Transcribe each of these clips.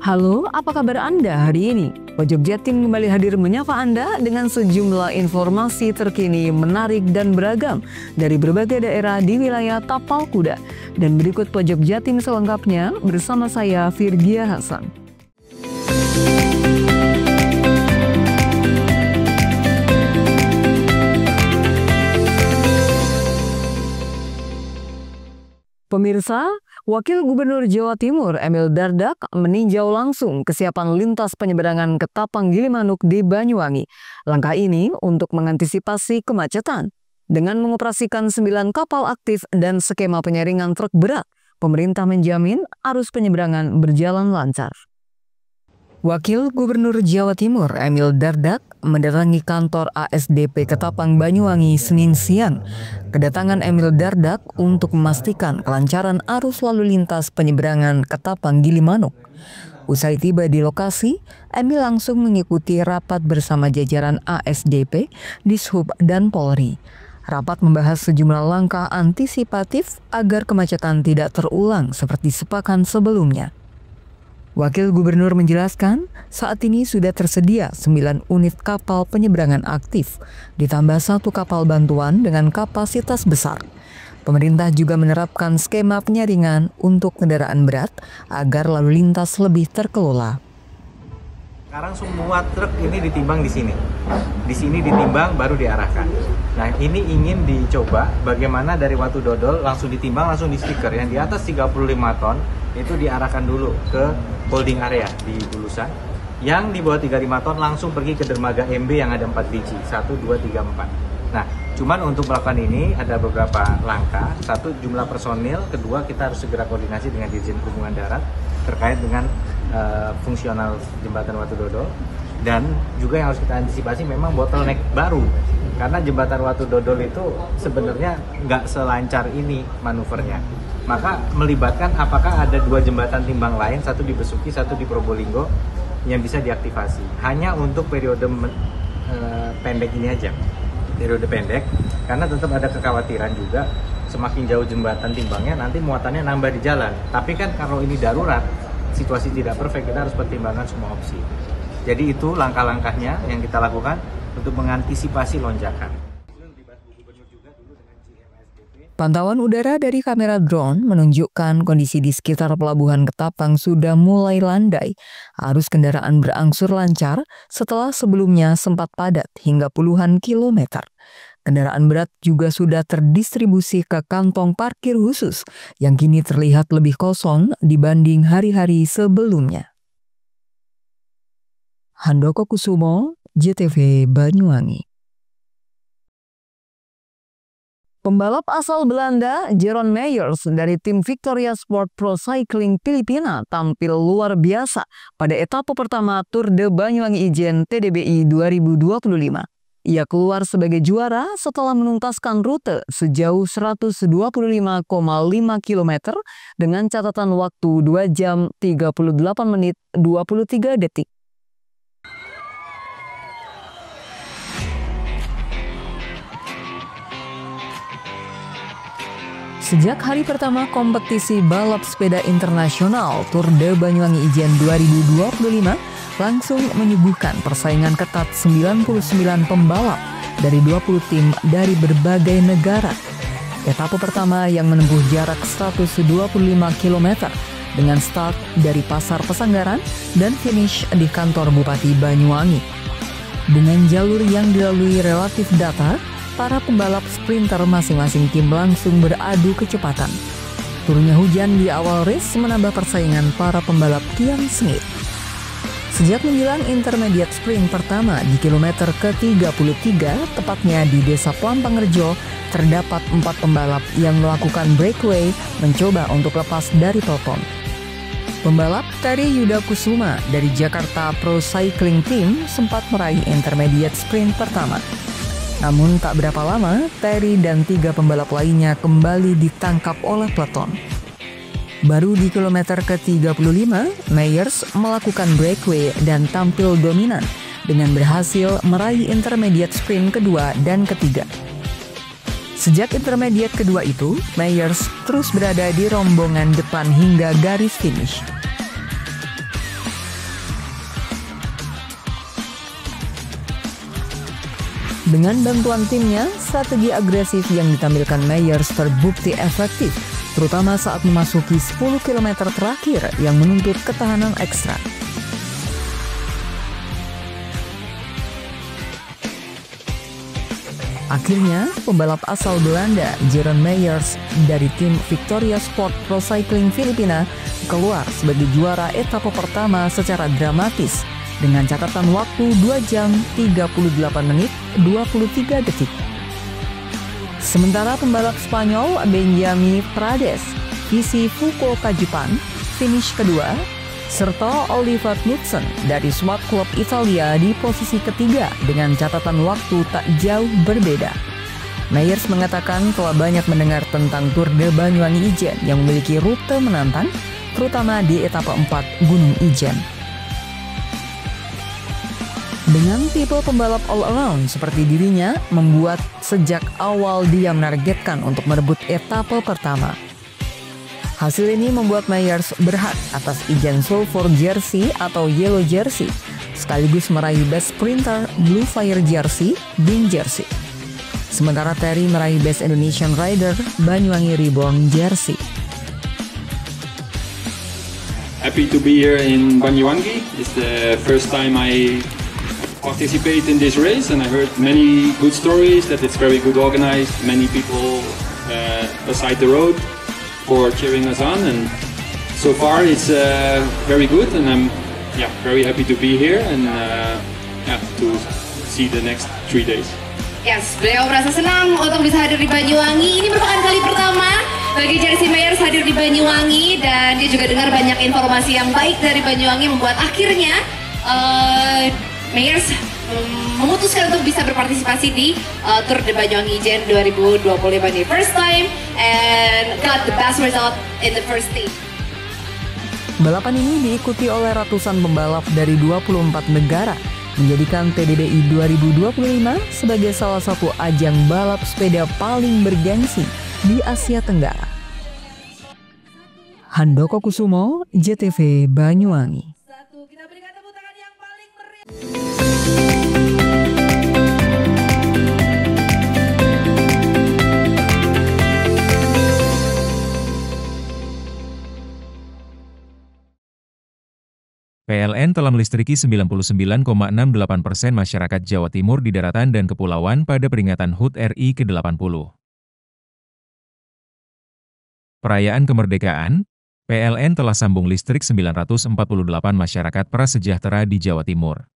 Halo, apa kabar Anda hari ini? Pojok Jatim kembali hadir menyapa Anda dengan sejumlah informasi terkini, menarik dan beragam dari berbagai daerah di wilayah Tapal Kuda. Dan berikut Pojok Jatim selengkapnya bersama saya Virgia Hasan. Pemirsa, Wakil Gubernur Jawa Timur Emil Dardak meninjau langsung kesiapan lintas penyeberangan Ketapang Gilimanuk di Banyuwangi. Langkah ini untuk mengantisipasi kemacetan. Dengan mengoperasikan 9 kapal aktif dan skema penyaringan truk berat, pemerintah menjamin arus penyeberangan berjalan lancar. Wakil Gubernur Jawa Timur Emil Dardak mendatangi kantor ASDP Ketapang Banyuwangi Senin siang. Kedatangan Emil Dardak untuk memastikan kelancaran arus lalu lintas penyeberangan Ketapang Gilimanuk. Usai tiba di lokasi, Emil langsung mengikuti rapat bersama jajaran ASDP, Dishub, dan Polri. Rapat membahas sejumlah langkah antisipatif agar kemacetan tidak terulang seperti sepekan sebelumnya. Wakil Gubernur menjelaskan, saat ini sudah tersedia 9 unit kapal penyeberangan aktif, ditambah 1 kapal bantuan dengan kapasitas besar. Pemerintah juga menerapkan skema penyaringan untuk kendaraan berat agar lalu lintas lebih terkelola. Sekarang semua truk ini ditimbang di sini. Di sini ditimbang baru diarahkan. Nah, ini ingin dicoba bagaimana dari Watu Dodol langsung ditimbang, langsung di stiker. Yang di atas 35 ton itu diarahkan dulu ke holding area di Bulusan. Yang di bawah 35 ton langsung pergi ke dermaga MB yang ada 4 biji, 1, 2, 3, 4. Nah, cuman untuk melakukan ini ada beberapa langkah. Satu, jumlah personil. Kedua, kita harus segera koordinasi dengan Dirjen Perhubungan Darat terkait dengan fungsional jembatan Watu Dodol. Dan juga yang harus kita antisipasi memang bottleneck baru. Karena jembatan Watu Dodol itu sebenarnya nggak selancar ini manuvernya. Maka melibatkan apakah ada 2 jembatan timbang lain, satu di Besuki, satu di Probolinggo yang bisa diaktifasi. Hanya untuk periode pendek ini aja, periode pendek, karena tetap ada kekhawatiran juga semakin jauh jembatan timbangnya nanti muatannya nambah di jalan. Tapi kan kalau ini darurat, situasi tidak perfect, kita harus pertimbangkan semua opsi. Jadi itu langkah-langkahnya yang kita lakukan untuk mengantisipasi lonjakan. Pantauan udara dari kamera drone menunjukkan kondisi di sekitar pelabuhan Ketapang sudah mulai landai. Arus kendaraan berangsur lancar setelah sebelumnya sempat padat hingga puluhan kilometer. Kendaraan berat juga sudah terdistribusi ke kantong parkir khusus yang kini terlihat lebih kosong dibanding hari-hari sebelumnya. Handoko Kusumo, JTV Banyuwangi. Pembalap asal Belanda, Jeroen Meijers dari tim Victoria Sport Pro Cycling Filipina tampil luar biasa pada etapa pertama Tour de Banyuwangi Ijen TDBI 2025. Ia keluar sebagai juara setelah menuntaskan rute sejauh 125,5 km dengan catatan waktu 2 jam 38 menit 23 detik. Sejak hari pertama kompetisi balap sepeda internasional Tour de Banyuwangi Ijen 2025 langsung menyuguhkan persaingan ketat 99 pembalap dari 20 tim dari berbagai negara. Etapa pertama yang menempuh jarak 125 km dengan start dari Pasar Pesanggaran dan finish di kantor Bupati Banyuwangi. Dengan jalur yang dilalui relatif datar, para pembalap sprinter masing-masing tim langsung beradu kecepatan. Turunnya hujan di awal race menambah persaingan para pembalap kian sengit. Sejak menjelang intermediate sprint pertama di kilometer ke-33, tepatnya di Desa Plampangrejo, terdapat 4 pembalap yang melakukan breakaway mencoba untuk lepas dari peloton. Pembalap Terry Yuda Kusuma dari Jakarta Pro Cycling Team sempat meraih intermediate sprint pertama. Namun tak berapa lama, Terry dan 3 pembalap lainnya kembali ditangkap oleh peloton. Baru di kilometer ke-35, Meijers melakukan breakaway dan tampil dominan dengan berhasil meraih intermediate sprint kedua dan ketiga. Sejak intermediate kedua itu, Meijers terus berada di rombongan depan hingga garis finish. Dengan bantuan timnya, strategi agresif yang ditampilkan Meyers terbukti efektif, terutama saat memasuki 10 km terakhir yang menuntut ketahanan ekstra. Akhirnya, pembalap asal Belanda, Jeroen Meyers, dari tim Victoria Sport Pro Cycling Filipina keluar sebagai juara etapa pertama secara dramatis dengan catatan waktu 2 jam 38 menit 23 detik. Sementara pembalap Spanyol Benjamin Prades, visi Fukuoka Jepang, finish kedua, serta Oliver Knudsen dari Swat Club Italia di posisi ketiga dengan catatan waktu tak jauh berbeda. Meyers mengatakan telah banyak mendengar tentang Tour de Banyuwangi Ijen yang memiliki rute menantang, terutama di etapa 4 Gunung Ijen. Dengan tipe pembalap all-around seperti dirinya, membuat sejak awal dia menargetkan untuk merebut etapa pertama. Hasil ini membuat Meyers berhak atas Ijen Sulphur Jersey atau Yellow Jersey, sekaligus meraih Best Sprinter Blue Fire Jersey, Bing Jersey. Sementara Terry meraih Best Indonesian Rider Banyuwangi Reborn Jersey. Happy to be here in Banyuwangi. It's the first time I participate in this race, and I heard many good stories that it's very good organized. Many people beside the road for cheering us on, and so far it's very good, and I'm very happy to be here and to see the next 3 days. Yes, beliau merasa senang untuk bisa hadir di Banyuwangi. Ini merupakan kali pertama bagi Jersey Meyers hadir di Banyuwangi, dan dia juga dengar banyak informasi yang baik dari Banyuwangi, membuat akhirnya Meyers memutuskan untuk bisa berpartisipasi di Tour de Banyuwangi Ijen 2025 ini. First time and got the best result in the first stage. Balapan ini diikuti oleh ratusan pembalap dari 24 negara, menjadikan TDBI 2025 sebagai salah satu ajang balap sepeda paling bergengsi di Asia Tenggara. Handoko Kusumo, JTV Banyuwangi. Kita berikan tepuk tangan yang paling meriah. PLN telah melistriki 99,68% masyarakat Jawa Timur di daratan dan kepulauan pada peringatan HUT RI ke-80. Perayaan kemerdekaan, PLN telah sambung listrik 948 masyarakat prasejahtera di Jawa Timur.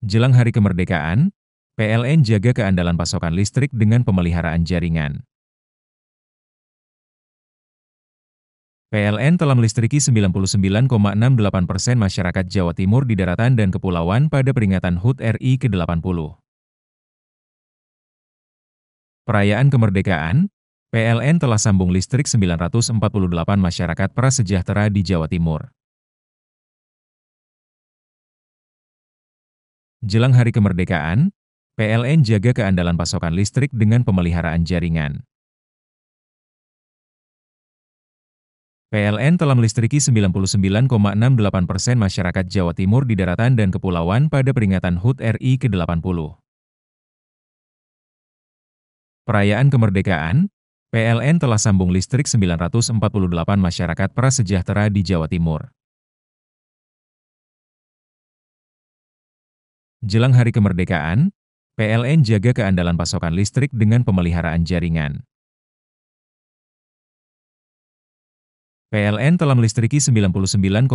Jelang hari kemerdekaan, PLN jaga keandalan pasokan listrik dengan pemeliharaan jaringan. PLN telah melistriki 99,68% masyarakat Jawa Timur di daratan dan kepulauan pada peringatan HUT RI ke-80. Perayaan kemerdekaan, PLN telah sambung listrik 948 masyarakat prasejahtera di Jawa Timur. Jelang hari kemerdekaan, PLN jaga keandalan pasokan listrik dengan pemeliharaan jaringan. PLN telah melistriki 99,68% masyarakat Jawa Timur di daratan dan kepulauan pada peringatan HUT RI ke-80. Perayaan kemerdekaan, PLN telah sambung listrik 948 masyarakat prasejahtera di Jawa Timur. Jelang hari kemerdekaan, PLN jaga keandalan pasokan listrik dengan pemeliharaan jaringan. PLN telah melistriki 99,68%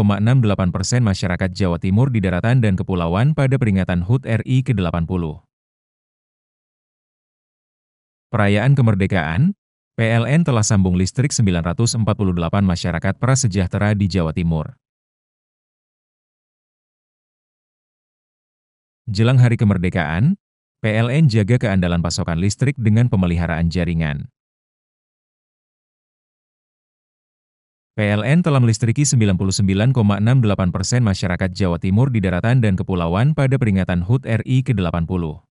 masyarakat Jawa Timur di daratan dan kepulauan pada peringatan HUT RI ke-80. Perayaan kemerdekaan, PLN telah sambung listrik 948 masyarakat prasejahtera di Jawa Timur. Jelang hari kemerdekaan, PLN jaga keandalan pasokan listrik dengan pemeliharaan jaringan. PLN telah melistriki 99,68% masyarakat Jawa Timur di daratan dan kepulauan pada peringatan HUT RI ke-80.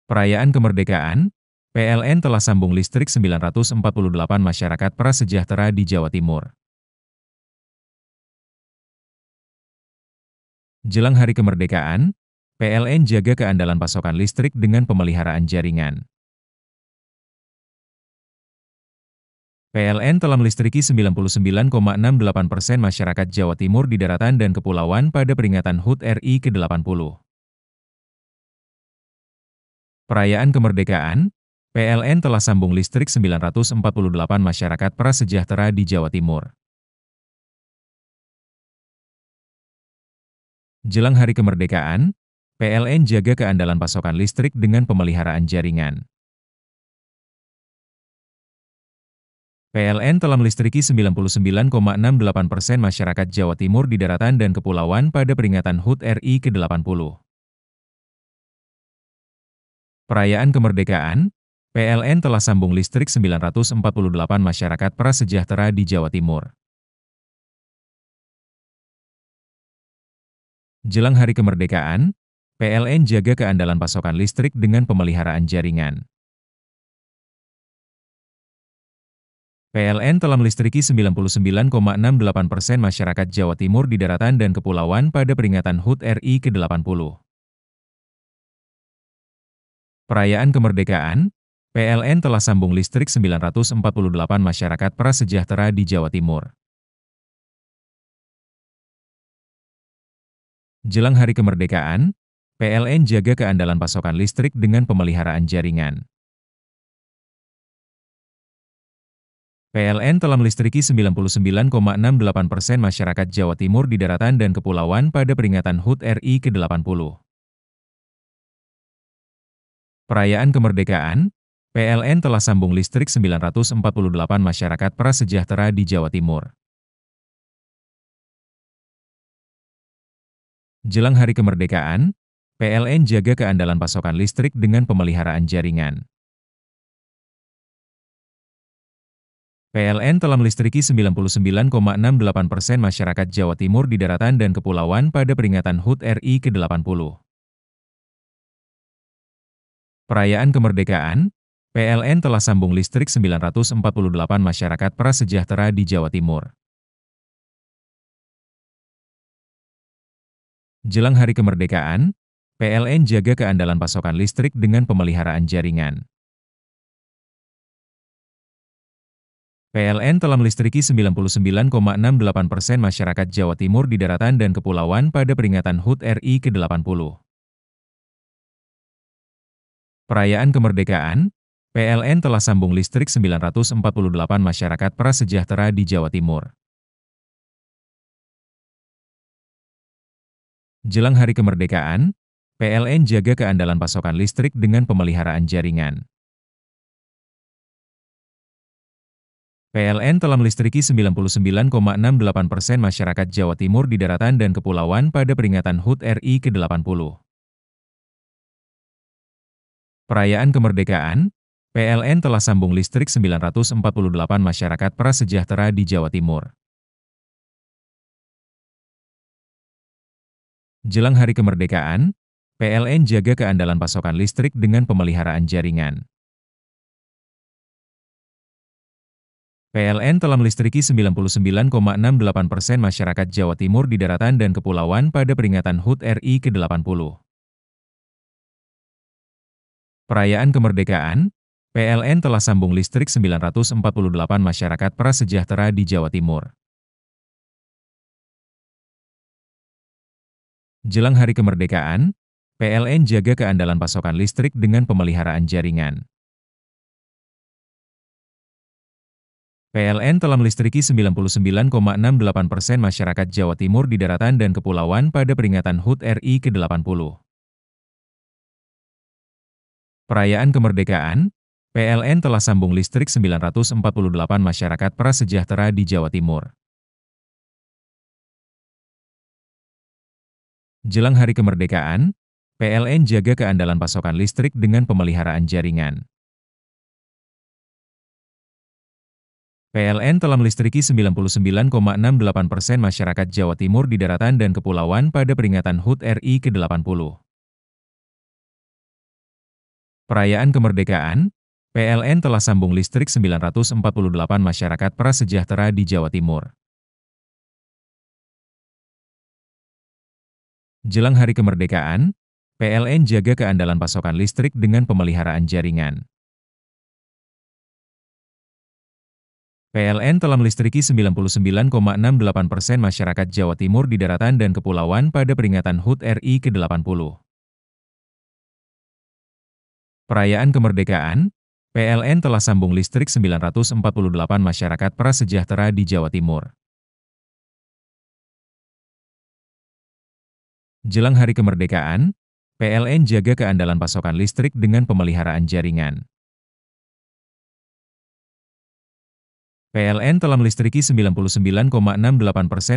Perayaan kemerdekaan, PLN telah sambung listrik 948 masyarakat prasejahtera di Jawa Timur. Jelang Hari Kemerdekaan, PLN jaga keandalan pasokan listrik dengan pemeliharaan jaringan. PLN telah melistriki 99,68% masyarakat Jawa Timur di daratan dan kepulauan pada peringatan HUT RI ke-80. Perayaan kemerdekaan, PLN telah sambung listrik 948 masyarakat prasejahtera di Jawa Timur. Jelang Hari Kemerdekaan, PLN jaga keandalan pasokan listrik dengan pemeliharaan jaringan. PLN telah melistriki 99,68% masyarakat Jawa Timur di daratan dan kepulauan pada peringatan HUT RI ke-80. Perayaan kemerdekaan, PLN telah sambung listrik 948 masyarakat prasejahtera di Jawa Timur. Jelang Hari Kemerdekaan, PLN jaga keandalan pasokan listrik dengan pemeliharaan jaringan. PLN telah melistriki 99,68% masyarakat Jawa Timur di daratan dan kepulauan pada peringatan HUT RI ke-80. Perayaan kemerdekaan, PLN telah sambung listrik 948 masyarakat prasejahtera di Jawa Timur. Jelang Hari Kemerdekaan, PLN jaga keandalan pasokan listrik dengan pemeliharaan jaringan. PLN telah melistriki 99,68% masyarakat Jawa Timur di daratan dan kepulauan pada peringatan HUT RI ke-80. Perayaan kemerdekaan, PLN telah sambung listrik 948 masyarakat prasejahtera di Jawa Timur. Jelang Hari Kemerdekaan, PLN jaga keandalan pasokan listrik dengan pemeliharaan jaringan. PLN telah melistriki 99,68% masyarakat Jawa Timur di daratan dan kepulauan pada peringatan HUT RI ke-80. Perayaan kemerdekaan, PLN telah sambung listrik 948 masyarakat prasejahtera di Jawa Timur. Jelang Hari Kemerdekaan, PLN jaga keandalan pasokan listrik dengan pemeliharaan jaringan. PLN telah melistriki 99,68% masyarakat Jawa Timur di daratan dan kepulauan pada peringatan HUT RI ke-80. Perayaan kemerdekaan, PLN telah sambung listrik 948 masyarakat prasejahtera di Jawa Timur. Jelang Hari Kemerdekaan, PLN jaga keandalan pasokan listrik dengan pemeliharaan jaringan. PLN telah melistriki 99,68% masyarakat Jawa Timur di daratan dan kepulauan pada peringatan HUT RI ke-80. Perayaan kemerdekaan, PLN telah sambung listrik 948 masyarakat prasejahtera di Jawa Timur. Jelang Hari Kemerdekaan, PLN jaga keandalan pasokan listrik dengan pemeliharaan jaringan. PLN telah melistriki 99,68% masyarakat Jawa Timur di daratan dan kepulauan pada peringatan HUT RI ke-80. Perayaan kemerdekaan, PLN telah sambung listrik 948 masyarakat prasejahtera di Jawa Timur. Jelang Hari Kemerdekaan, PLN jaga keandalan pasokan listrik dengan pemeliharaan jaringan. PLN telah melistriki 99,68% masyarakat Jawa Timur di daratan dan kepulauan pada peringatan HUT RI ke-80. Perayaan kemerdekaan, PLN telah sambung listrik 948 masyarakat prasejahtera di Jawa Timur. Jelang Hari Kemerdekaan, PLN jaga keandalan pasokan listrik dengan pemeliharaan jaringan. PLN telah melistriki 99,68% masyarakat Jawa Timur di daratan dan kepulauan pada peringatan HUT RI ke-80. Perayaan kemerdekaan, PLN telah sambung listrik 948 masyarakat prasejahtera di Jawa Timur. Jelang Hari Kemerdekaan, PLN jaga keandalan pasokan listrik dengan pemeliharaan jaringan. PLN telah melistriki 99,68% masyarakat Jawa Timur di daratan dan kepulauan pada peringatan HUT RI ke-80. Perayaan kemerdekaan, PLN telah sambung listrik 948 masyarakat prasejahtera di Jawa Timur. Jelang Hari Kemerdekaan, PLN jaga keandalan pasokan listrik dengan pemeliharaan jaringan. PLN telah melistriki 99,68%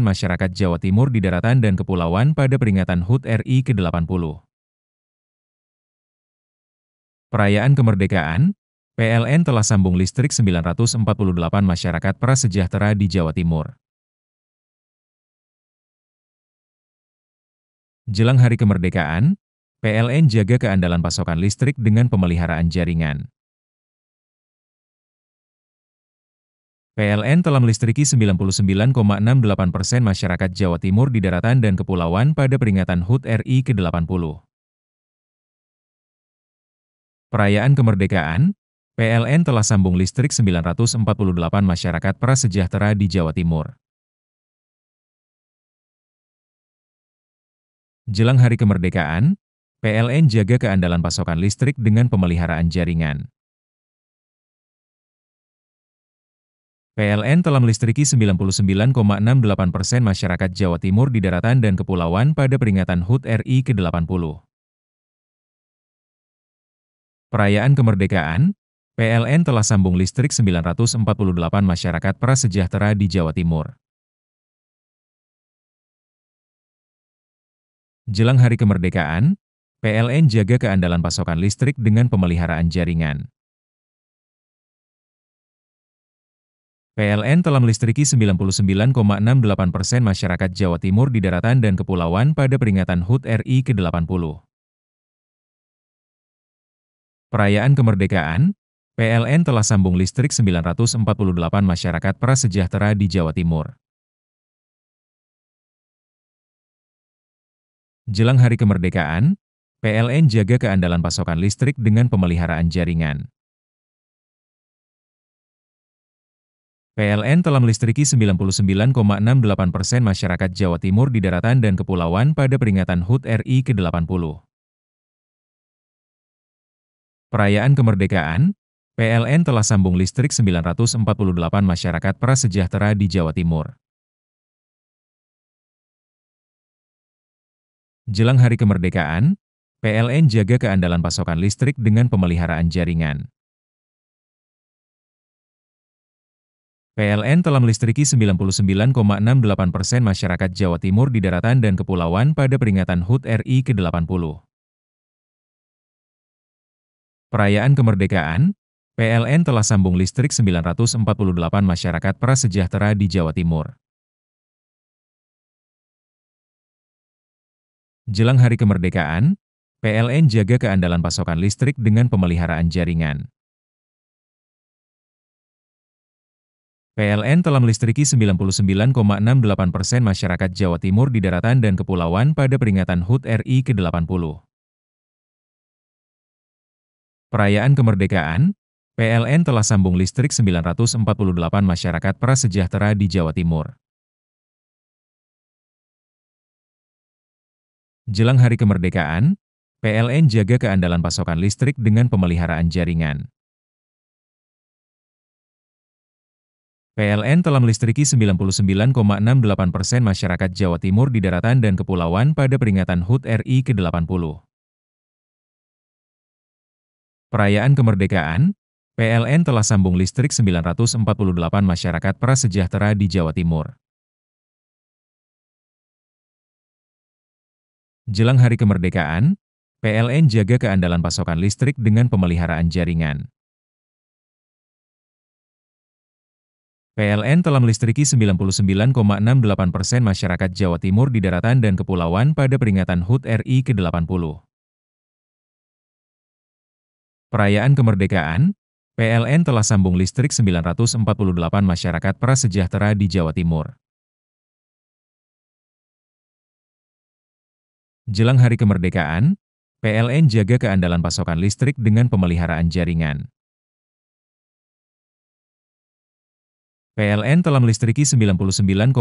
masyarakat Jawa Timur di daratan dan kepulauan pada peringatan HUT RI ke-80. Perayaan kemerdekaan, PLN telah sambung listrik 948 masyarakat prasejahtera di Jawa Timur. Jelang Hari Kemerdekaan, PLN jaga keandalan pasokan listrik dengan pemeliharaan jaringan. PLN telah melistriki 99,68% masyarakat Jawa Timur di daratan dan kepulauan pada peringatan HUT RI ke-80. Perayaan kemerdekaan, PLN telah sambung listrik 948 masyarakat prasejahtera di Jawa Timur. Jelang Hari Kemerdekaan, PLN jaga keandalan pasokan listrik dengan pemeliharaan jaringan. PLN telah melistriki 99,68% masyarakat Jawa Timur di daratan dan kepulauan pada peringatan HUT RI ke-80. Perayaan kemerdekaan, PLN telah sambung listrik 948 masyarakat prasejahtera di Jawa Timur. Jelang Hari Kemerdekaan, PLN jaga keandalan pasokan listrik dengan pemeliharaan jaringan. PLN telah melistriki 99,68% masyarakat Jawa Timur di daratan dan kepulauan pada peringatan HUT RI ke-80. Perayaan kemerdekaan, PLN telah sambung listrik 948 masyarakat prasejahtera di Jawa Timur. Jelang Hari Kemerdekaan, PLN jaga keandalan pasokan listrik dengan pemeliharaan jaringan. PLN telah melistriki 99,68% masyarakat Jawa Timur di daratan dan kepulauan pada peringatan HUT RI ke-80. Perayaan kemerdekaan, PLN telah sambung listrik 948 masyarakat prasejahtera di Jawa Timur. Jelang Hari Kemerdekaan, PLN jaga keandalan pasokan listrik dengan pemeliharaan jaringan. PLN telah melistriki 99,68% masyarakat Jawa Timur di daratan dan kepulauan pada peringatan HUT RI ke-80. Perayaan kemerdekaan, PLN telah sambung listrik 948 masyarakat prasejahtera di Jawa Timur. Jelang Hari Kemerdekaan, PLN jaga keandalan pasokan listrik dengan pemeliharaan jaringan. PLN telah melistriki 99,68% masyarakat Jawa Timur di daratan dan kepulauan pada peringatan HUT RI ke-80. Perayaan kemerdekaan, PLN telah sambung listrik 948 masyarakat prasejahtera di Jawa Timur. Jelang Hari Kemerdekaan, PLN jaga keandalan pasokan listrik dengan pemeliharaan jaringan. PLN telah melistriki 99,68% masyarakat Jawa Timur di daratan dan kepulauan pada peringatan HUT RI ke-80. Perayaan kemerdekaan, PLN telah sambung listrik 948 masyarakat prasejahtera di Jawa Timur. Jelang Hari Kemerdekaan, PLN jaga keandalan pasokan listrik dengan pemeliharaan jaringan. PLN telah melistriki 99,68% masyarakat Jawa Timur di daratan dan kepulauan pada peringatan HUT RI ke-80. Perayaan kemerdekaan, PLN telah sambung listrik 948 masyarakat prasejahtera di Jawa Timur. Jelang Hari Kemerdekaan, PLN jaga keandalan pasokan listrik dengan pemeliharaan jaringan. PLN telah melistriki 99,68%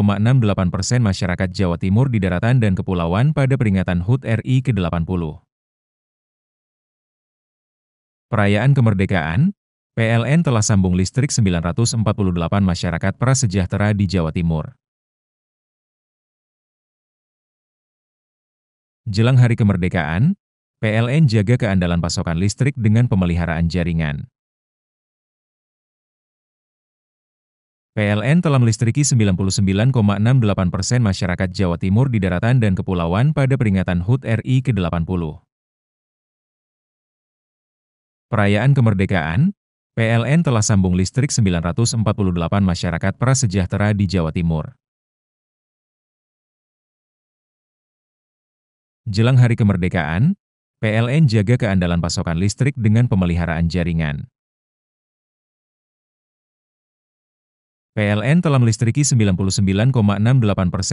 masyarakat Jawa Timur di daratan dan kepulauan pada peringatan HUT RI ke-80. Perayaan kemerdekaan, PLN telah sambung listrik 948 masyarakat prasejahtera di Jawa Timur. Jelang Hari Kemerdekaan, PLN jaga keandalan pasokan listrik dengan pemeliharaan jaringan. PLN telah melistriki 99,68% masyarakat Jawa Timur di daratan dan kepulauan pada peringatan HUT RI ke-80. Perayaan kemerdekaan, PLN telah sambung listrik 948 masyarakat prasejahtera di Jawa Timur. Jelang Hari Kemerdekaan, PLN jaga keandalan pasokan listrik dengan pemeliharaan jaringan. PLN telah melistriki 99,68%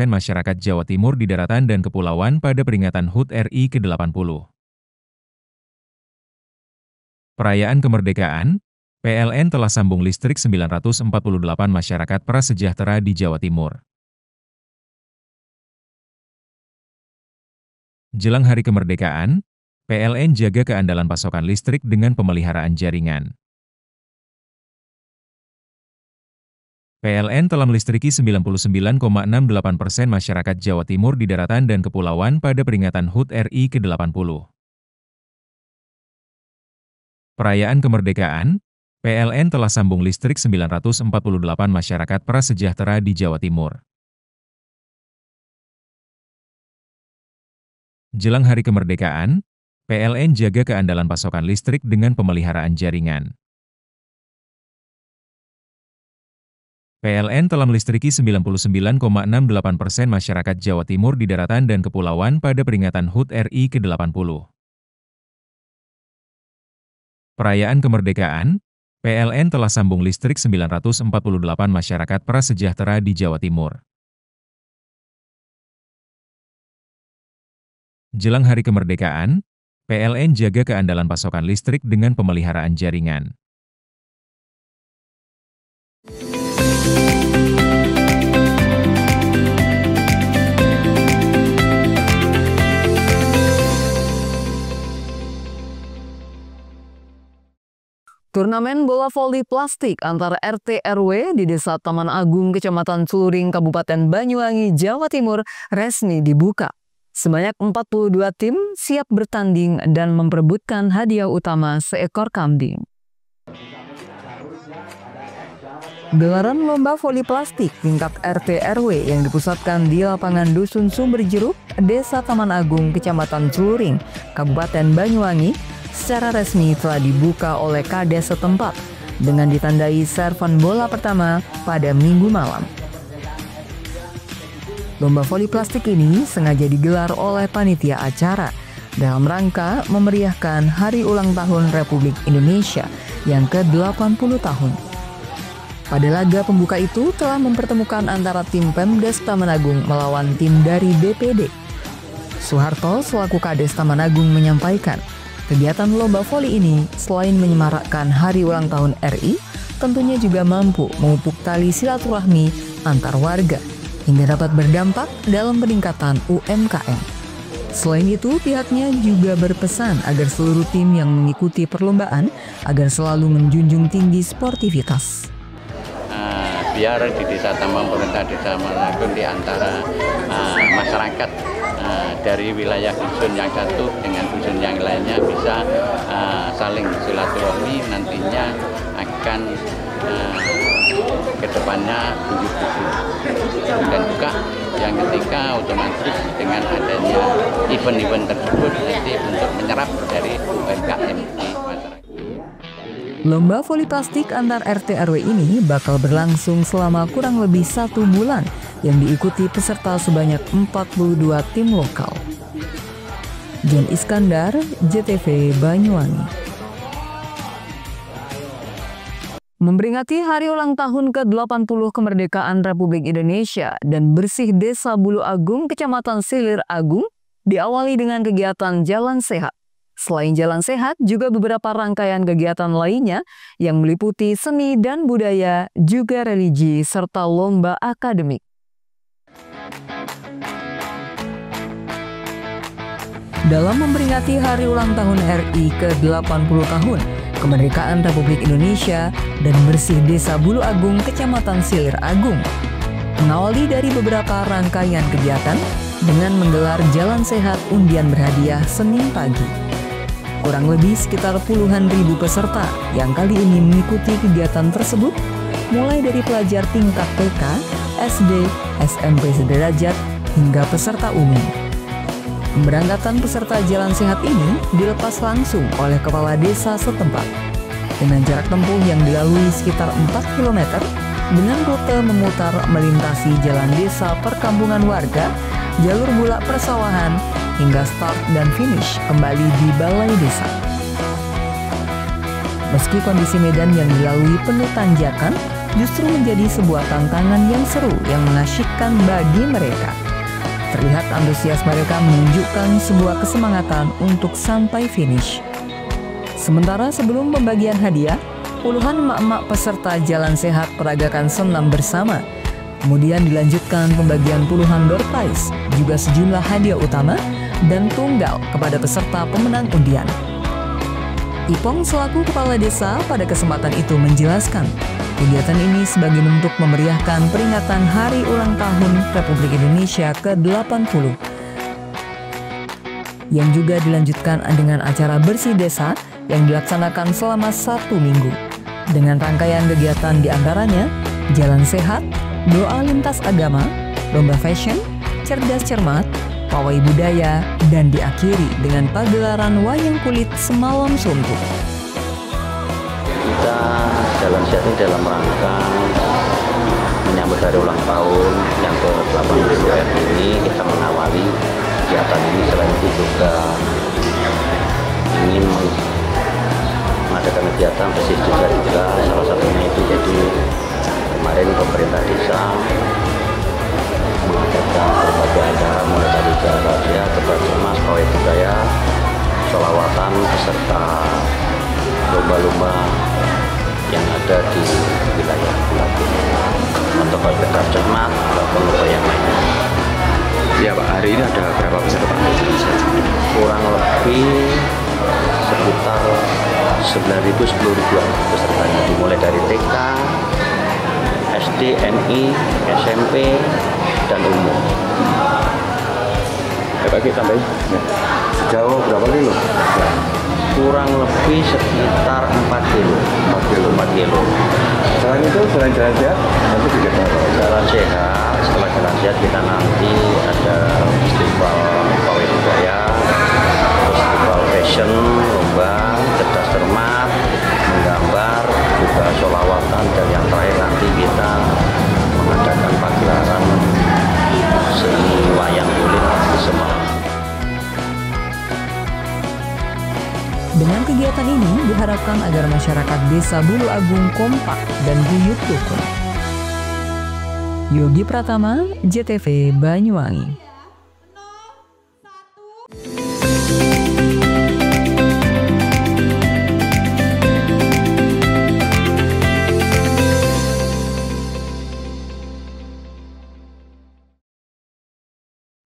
masyarakat Jawa Timur di daratan dan kepulauan pada peringatan HUT RI ke-80. Perayaan kemerdekaan, PLN telah sambung listrik 948 masyarakat prasejahtera di Jawa Timur. Jelang Hari Kemerdekaan, PLN jaga keandalan pasokan listrik dengan pemeliharaan jaringan. PLN telah melistriki 99,68% masyarakat Jawa Timur di daratan dan kepulauan pada peringatan HUT RI ke-80. Perayaan kemerdekaan, PLN telah sambung listrik 948 masyarakat prasejahtera di Jawa Timur. Jelang Hari Kemerdekaan, PLN jaga keandalan pasokan listrik dengan pemeliharaan jaringan. PLN telah melistriki 99,68% masyarakat Jawa Timur di daratan dan kepulauan pada peringatan HUT RI ke-80. Perayaan kemerdekaan, PLN telah sambung listrik 948 masyarakat prasejahtera di Jawa Timur. Jelang Hari Kemerdekaan, PLN jaga keandalan pasokan listrik dengan pemeliharaan jaringan. Turnamen bola voli plastik antar RT RW di Desa Taman Agung, Kecamatan Celuring, Kabupaten Banyuwangi, Jawa Timur resmi dibuka. Sebanyak 42 tim siap bertanding dan memperebutkan hadiah utama seekor kambing. Gelaran lomba voli plastik tingkat RT RW yang dipusatkan di lapangan Dusun Sumber Jeruk, Desa Taman Agung, Kecamatan Celuring, Kabupaten Banyuwangi, secara resmi telah dibuka oleh Kades setempat dengan ditandai servan bola pertama pada Minggu malam. Lomba voli plastik ini sengaja digelar oleh panitia acara dalam rangka memeriahkan Hari Ulang Tahun Republik Indonesia yang ke-80 tahun. Pada laga pembuka itu telah mempertemukan antara tim Pemdes Taman Agung melawan tim dari BPD. Suharto selaku Kades Taman Agung menyampaikan, kegiatan lomba voli ini selain menyemarakkan Hari Ulang Tahun RI, tentunya juga mampu memupuk tali silaturahmi antar warga hingga dapat berdampak dalam peningkatan UMKM. Selain itu, pihaknya juga berpesan agar seluruh tim yang mengikuti perlombaan agar selalu menjunjung tinggi sportivitas. Biar di Desa Taman, pemerintah Desa Taman Agung di antara masyarakat dari wilayah dusun yang satu dengan dusun yang lainnya bisa saling silaturahmi, nantinya akan kedepannya buyut-buyut. Dan juga yang ketiga otomatis dengan adanya event-event tersebut nanti untuk menyerap dari UMKM di masyarakat. Lomba voli plastik antar RT RW ini bakal berlangsung selama kurang lebih 1 bulan yang diikuti peserta sebanyak 42 tim lokal. John Iskandar, JTV Banyuwangi. Memperingati Hari Ulang Tahun ke-80 Kemerdekaan Republik Indonesia dan Bersih Desa Bulu Agung, Kecamatan Silir Agung, diawali dengan kegiatan Jalan Sehat. Selain Jalan Sehat, juga beberapa rangkaian kegiatan lainnya yang meliputi seni dan budaya, juga religi, serta lomba akademik. Dalam memperingati hari ulang tahun RI ke-80 tahun, kemerdekaan Republik Indonesia, dan bersih Desa Bulu Agung, Kecamatan Silir Agung, mengawali dari beberapa rangkaian kegiatan dengan menggelar Jalan Sehat undian berhadiah Senin pagi. Kurang lebih sekitar puluhan ribu peserta yang kali ini mengikuti kegiatan tersebut, mulai dari pelajar tingkat TK, SD, SMP sederajat, hingga peserta umum. Pemberangkatan peserta Jalan Sehat ini dilepas langsung oleh kepala desa setempat, dengan jarak tempuh yang dilalui sekitar 4 km, dengan rute memutar melintasi jalan desa perkampungan warga, jalur bulak persawahan, hingga start dan finish kembali di balai desa. Meski kondisi medan yang dilalui penuh tanjakan, justru menjadi sebuah tantangan yang seru yang menasyikkan bagi mereka. Terlihat antusias mereka menunjukkan sebuah kesemangatan untuk sampai finish. Sementara sebelum pembagian hadiah, puluhan emak-emak peserta Jalan Sehat peragakan senam bersama. Kemudian dilanjutkan pembagian puluhan door prize, juga sejumlah hadiah utama dan tunggal kepada peserta pemenang undian. Ipong selaku kepala desa pada kesempatan itu menjelaskan, kegiatan ini sebagai bentuk memeriahkan peringatan Hari Ulang Tahun Republik Indonesia ke-80, yang juga dilanjutkan dengan acara bersih desa yang dilaksanakan selama 1 minggu. Dengan rangkaian kegiatan diantaranya Jalan Sehat, doa lintas agama, lomba fashion, cerdas cermat, pawai budaya, dan diakhiri dengan pagelaran wayang kulit semalam suntuk. Kita Jalan Sehat ini dalam rangka menyambut hari ulang tahun yang ke-80 ini, kita mengawali kegiatan ini. Selain itu juga ingin mengadakan kegiatan bersih desa juga, salah satunya itu jadi kemarin pemerintah desa mengadakan berbagai acara mulai dari jalan raya, cerdas pawai budaya, sholawatan beserta lomba-lomba yang ada di wilayah Lampung. Untuk cerdas cermat maupun lomba yang lainnya. Ya Pak, hari ini ada berapa peserta Pak? Kurang lebih sekitar 9.000-10.000 pesertanya, dimulai dari TK, SD, NI, SMP, dan umum. Ya Pak, kita tambahin. Sejauh berapa kilo? Kurang lebih sekitar 4 kilo. 4 kilo. Selain itu, selain Jalan Sehat, nanti juga Jalan Sehat, setelah Jalan Sehat kita nanti ada festival pawai budaya, festival fashion, lomba, cerdas cermat, menggambar, juga sholawatan, dan yang terakhir nanti kita mengadakan pagelaran seni wayang kulit Semarang. Dengan kegiatan ini diharapkan agar masyarakat Desa Bulu Agung kompak dan guyup rukun. Yogi Pratama, JTV Banyuwangi.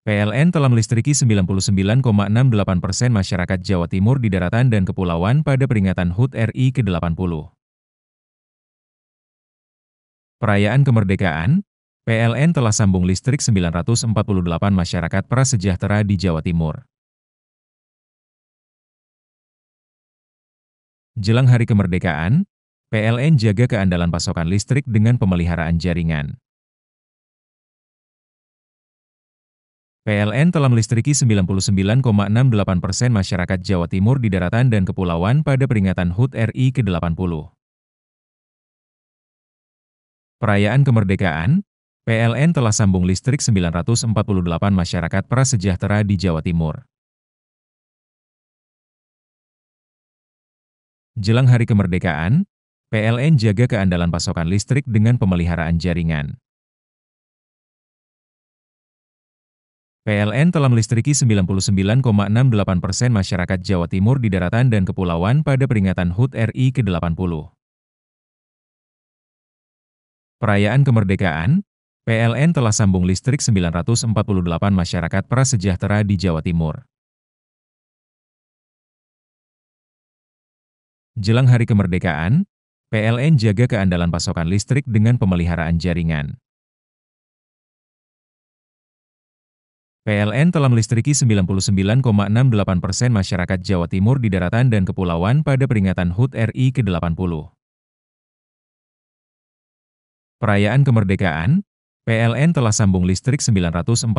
PLN telah melistriki 99,68% masyarakat Jawa Timur di daratan dan kepulauan pada peringatan HUT RI ke-80. Perayaan kemerdekaan, PLN telah sambung listrik 948 masyarakat prasejahtera di Jawa Timur. Jelang hari kemerdekaan, PLN jaga keandalan pasokan listrik dengan pemeliharaan jaringan. PLN telah melistriki 99,68% masyarakat Jawa Timur di daratan dan kepulauan pada peringatan HUT RI ke-80. Perayaan kemerdekaan, PLN telah sambung listrik 948 masyarakat prasejahtera di Jawa Timur. Jelang hari kemerdekaan, PLN jaga keandalan pasokan listrik dengan pemeliharaan jaringan. PLN telah melistriki 99,68% masyarakat Jawa Timur di daratan dan kepulauan pada peringatan HUT RI ke-80. Perayaan kemerdekaan, PLN telah sambung listrik 948 masyarakat prasejahtera di Jawa Timur. Jelang hari kemerdekaan, PLN jaga keandalan pasokan listrik dengan pemeliharaan jaringan. PLN telah melistriki 99,68% masyarakat Jawa Timur di daratan dan kepulauan pada peringatan HUT RI ke-80. Perayaan kemerdekaan, PLN telah sambung listrik 948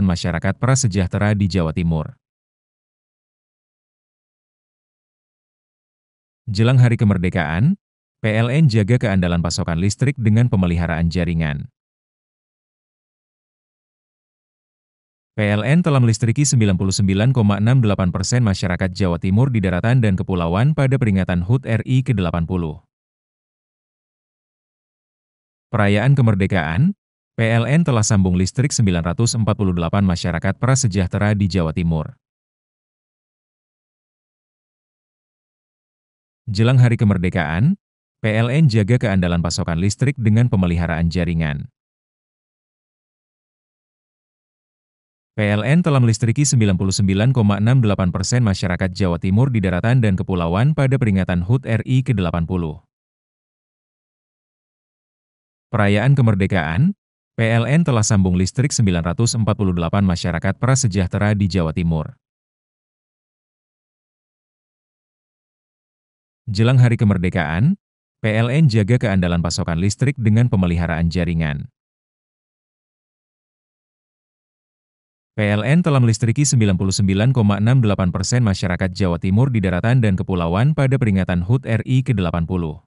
masyarakat prasejahtera di Jawa Timur. Jelang hari kemerdekaan, PLN jaga keandalan pasokan listrik dengan pemeliharaan jaringan. PLN telah melistriki 99,68% masyarakat Jawa Timur di daratan dan kepulauan pada peringatan HUT RI ke-80. Perayaan kemerdekaan, PLN telah sambung listrik 948 masyarakat prasejahtera di Jawa Timur. Jelang hari kemerdekaan, PLN jaga keandalan pasokan listrik dengan pemeliharaan jaringan. PLN telah melistriki 99,68% masyarakat Jawa Timur di daratan dan kepulauan pada peringatan HUT RI ke-80. Perayaan kemerdekaan, PLN telah sambung listrik 948 masyarakat prasejahtera di Jawa Timur. Jelang hari kemerdekaan, PLN jaga keandalan pasokan listrik dengan pemeliharaan jaringan. PLN telah melistriki 99,68% masyarakat Jawa Timur di daratan dan kepulauan pada peringatan HUT RI ke-80.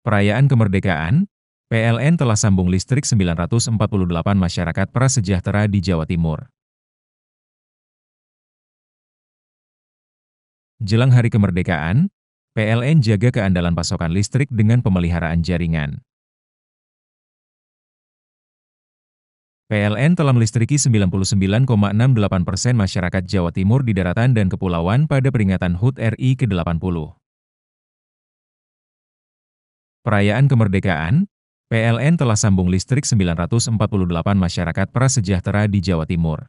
Perayaan kemerdekaan, PLN telah sambung listrik 948 masyarakat prasejahtera di Jawa Timur. Jelang hari kemerdekaan, PLN jaga keandalan pasokan listrik dengan pemeliharaan jaringan. PLN telah melistriki 99,68% masyarakat Jawa Timur di daratan dan kepulauan pada peringatan HUT RI ke-80. Perayaan kemerdekaan, PLN telah sambung listrik 948 masyarakat prasejahtera di Jawa Timur.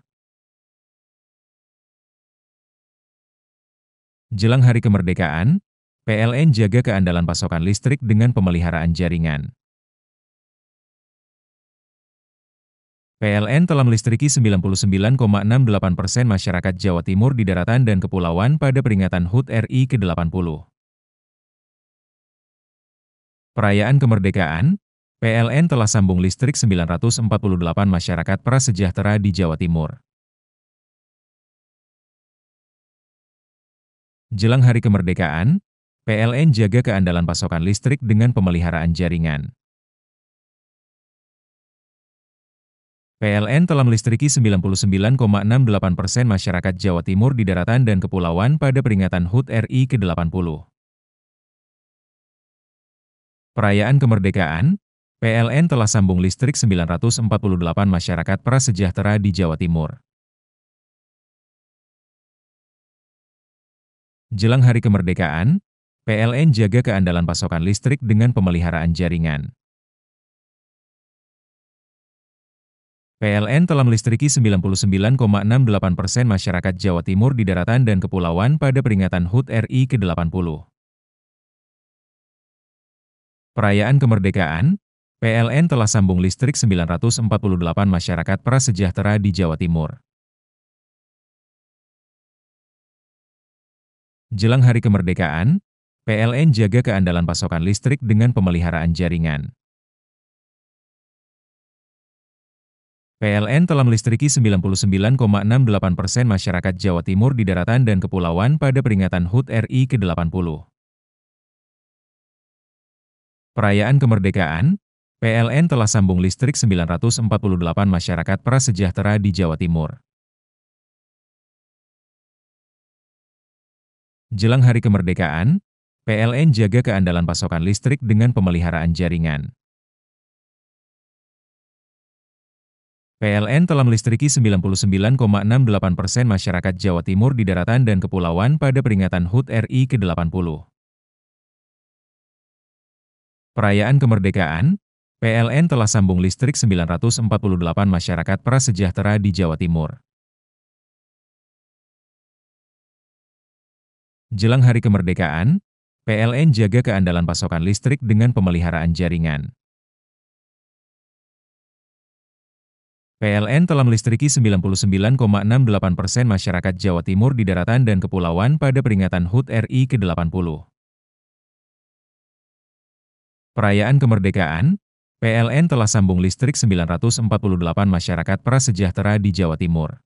Jelang hari kemerdekaan, PLN jaga keandalan pasokan listrik dengan pemeliharaan jaringan. PLN telah melistriki 99,68% masyarakat Jawa Timur di daratan dan kepulauan pada peringatan HUT RI ke-80. Perayaan kemerdekaan, PLN telah sambung listrik 948 masyarakat prasejahtera di Jawa Timur. Jelang hari kemerdekaan, PLN jaga keandalan pasokan listrik dengan pemeliharaan jaringan. PLN telah melistriki 99,68% masyarakat Jawa Timur di daratan dan kepulauan pada peringatan HUT RI ke-80. Perayaan kemerdekaan, PLN telah sambung listrik 948 masyarakat prasejahtera di Jawa Timur. Jelang hari kemerdekaan, PLN jaga keandalan pasokan listrik dengan pemeliharaan jaringan. PLN telah melistriki 99,68% masyarakat Jawa Timur di daratan dan kepulauan pada peringatan HUT RI ke-80. Perayaan kemerdekaan, PLN telah sambung listrik 948 masyarakat prasejahtera di Jawa Timur. Jelang hari kemerdekaan, PLN jaga keandalan pasokan listrik dengan pemeliharaan jaringan. PLN telah melistriki 99,68% masyarakat Jawa Timur di daratan dan kepulauan pada peringatan HUT RI ke-80. Perayaan kemerdekaan, PLN telah sambung listrik 948 masyarakat prasejahtera di Jawa Timur. Jelang hari kemerdekaan, PLN jaga keandalan pasokan listrik dengan pemeliharaan jaringan. PLN telah melistriki 99,68% masyarakat Jawa Timur di daratan dan kepulauan pada peringatan HUT RI ke-80. Perayaan kemerdekaan, PLN telah sambung listrik 948 masyarakat prasejahtera di Jawa Timur. Jelang hari kemerdekaan, PLN jaga keandalan pasokan listrik dengan pemeliharaan jaringan. PLN telah melistriki 99,68% masyarakat Jawa Timur di daratan dan kepulauan pada peringatan HUT RI ke-80. Perayaan kemerdekaan, PLN telah sambung listrik 948 masyarakat prasejahtera di Jawa Timur.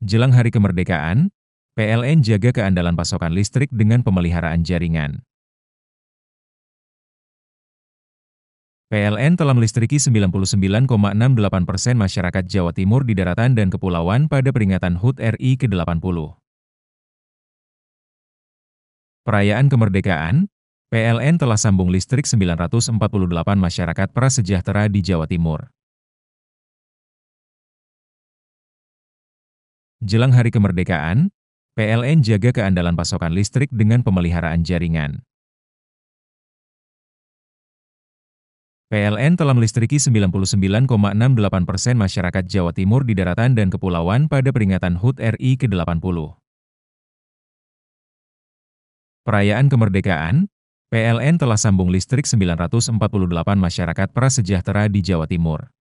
Jelang hari kemerdekaan, PLN jaga keandalan pasokan listrik dengan pemeliharaan jaringan. PLN telah melistriki 99,68% masyarakat Jawa Timur di daratan dan kepulauan pada peringatan HUT RI ke-80. Perayaan kemerdekaan, PLN telah sambung listrik 948 masyarakat prasejahtera di Jawa Timur. Jelang hari kemerdekaan, PLN jaga keandalan pasokan listrik dengan pemeliharaan jaringan. PLN telah melistriki 99,68% masyarakat Jawa Timur di daratan dan kepulauan pada peringatan HUT RI ke-80. Perayaan kemerdekaan, PLN telah sambung listrik 948 masyarakat prasejahtera di Jawa Timur.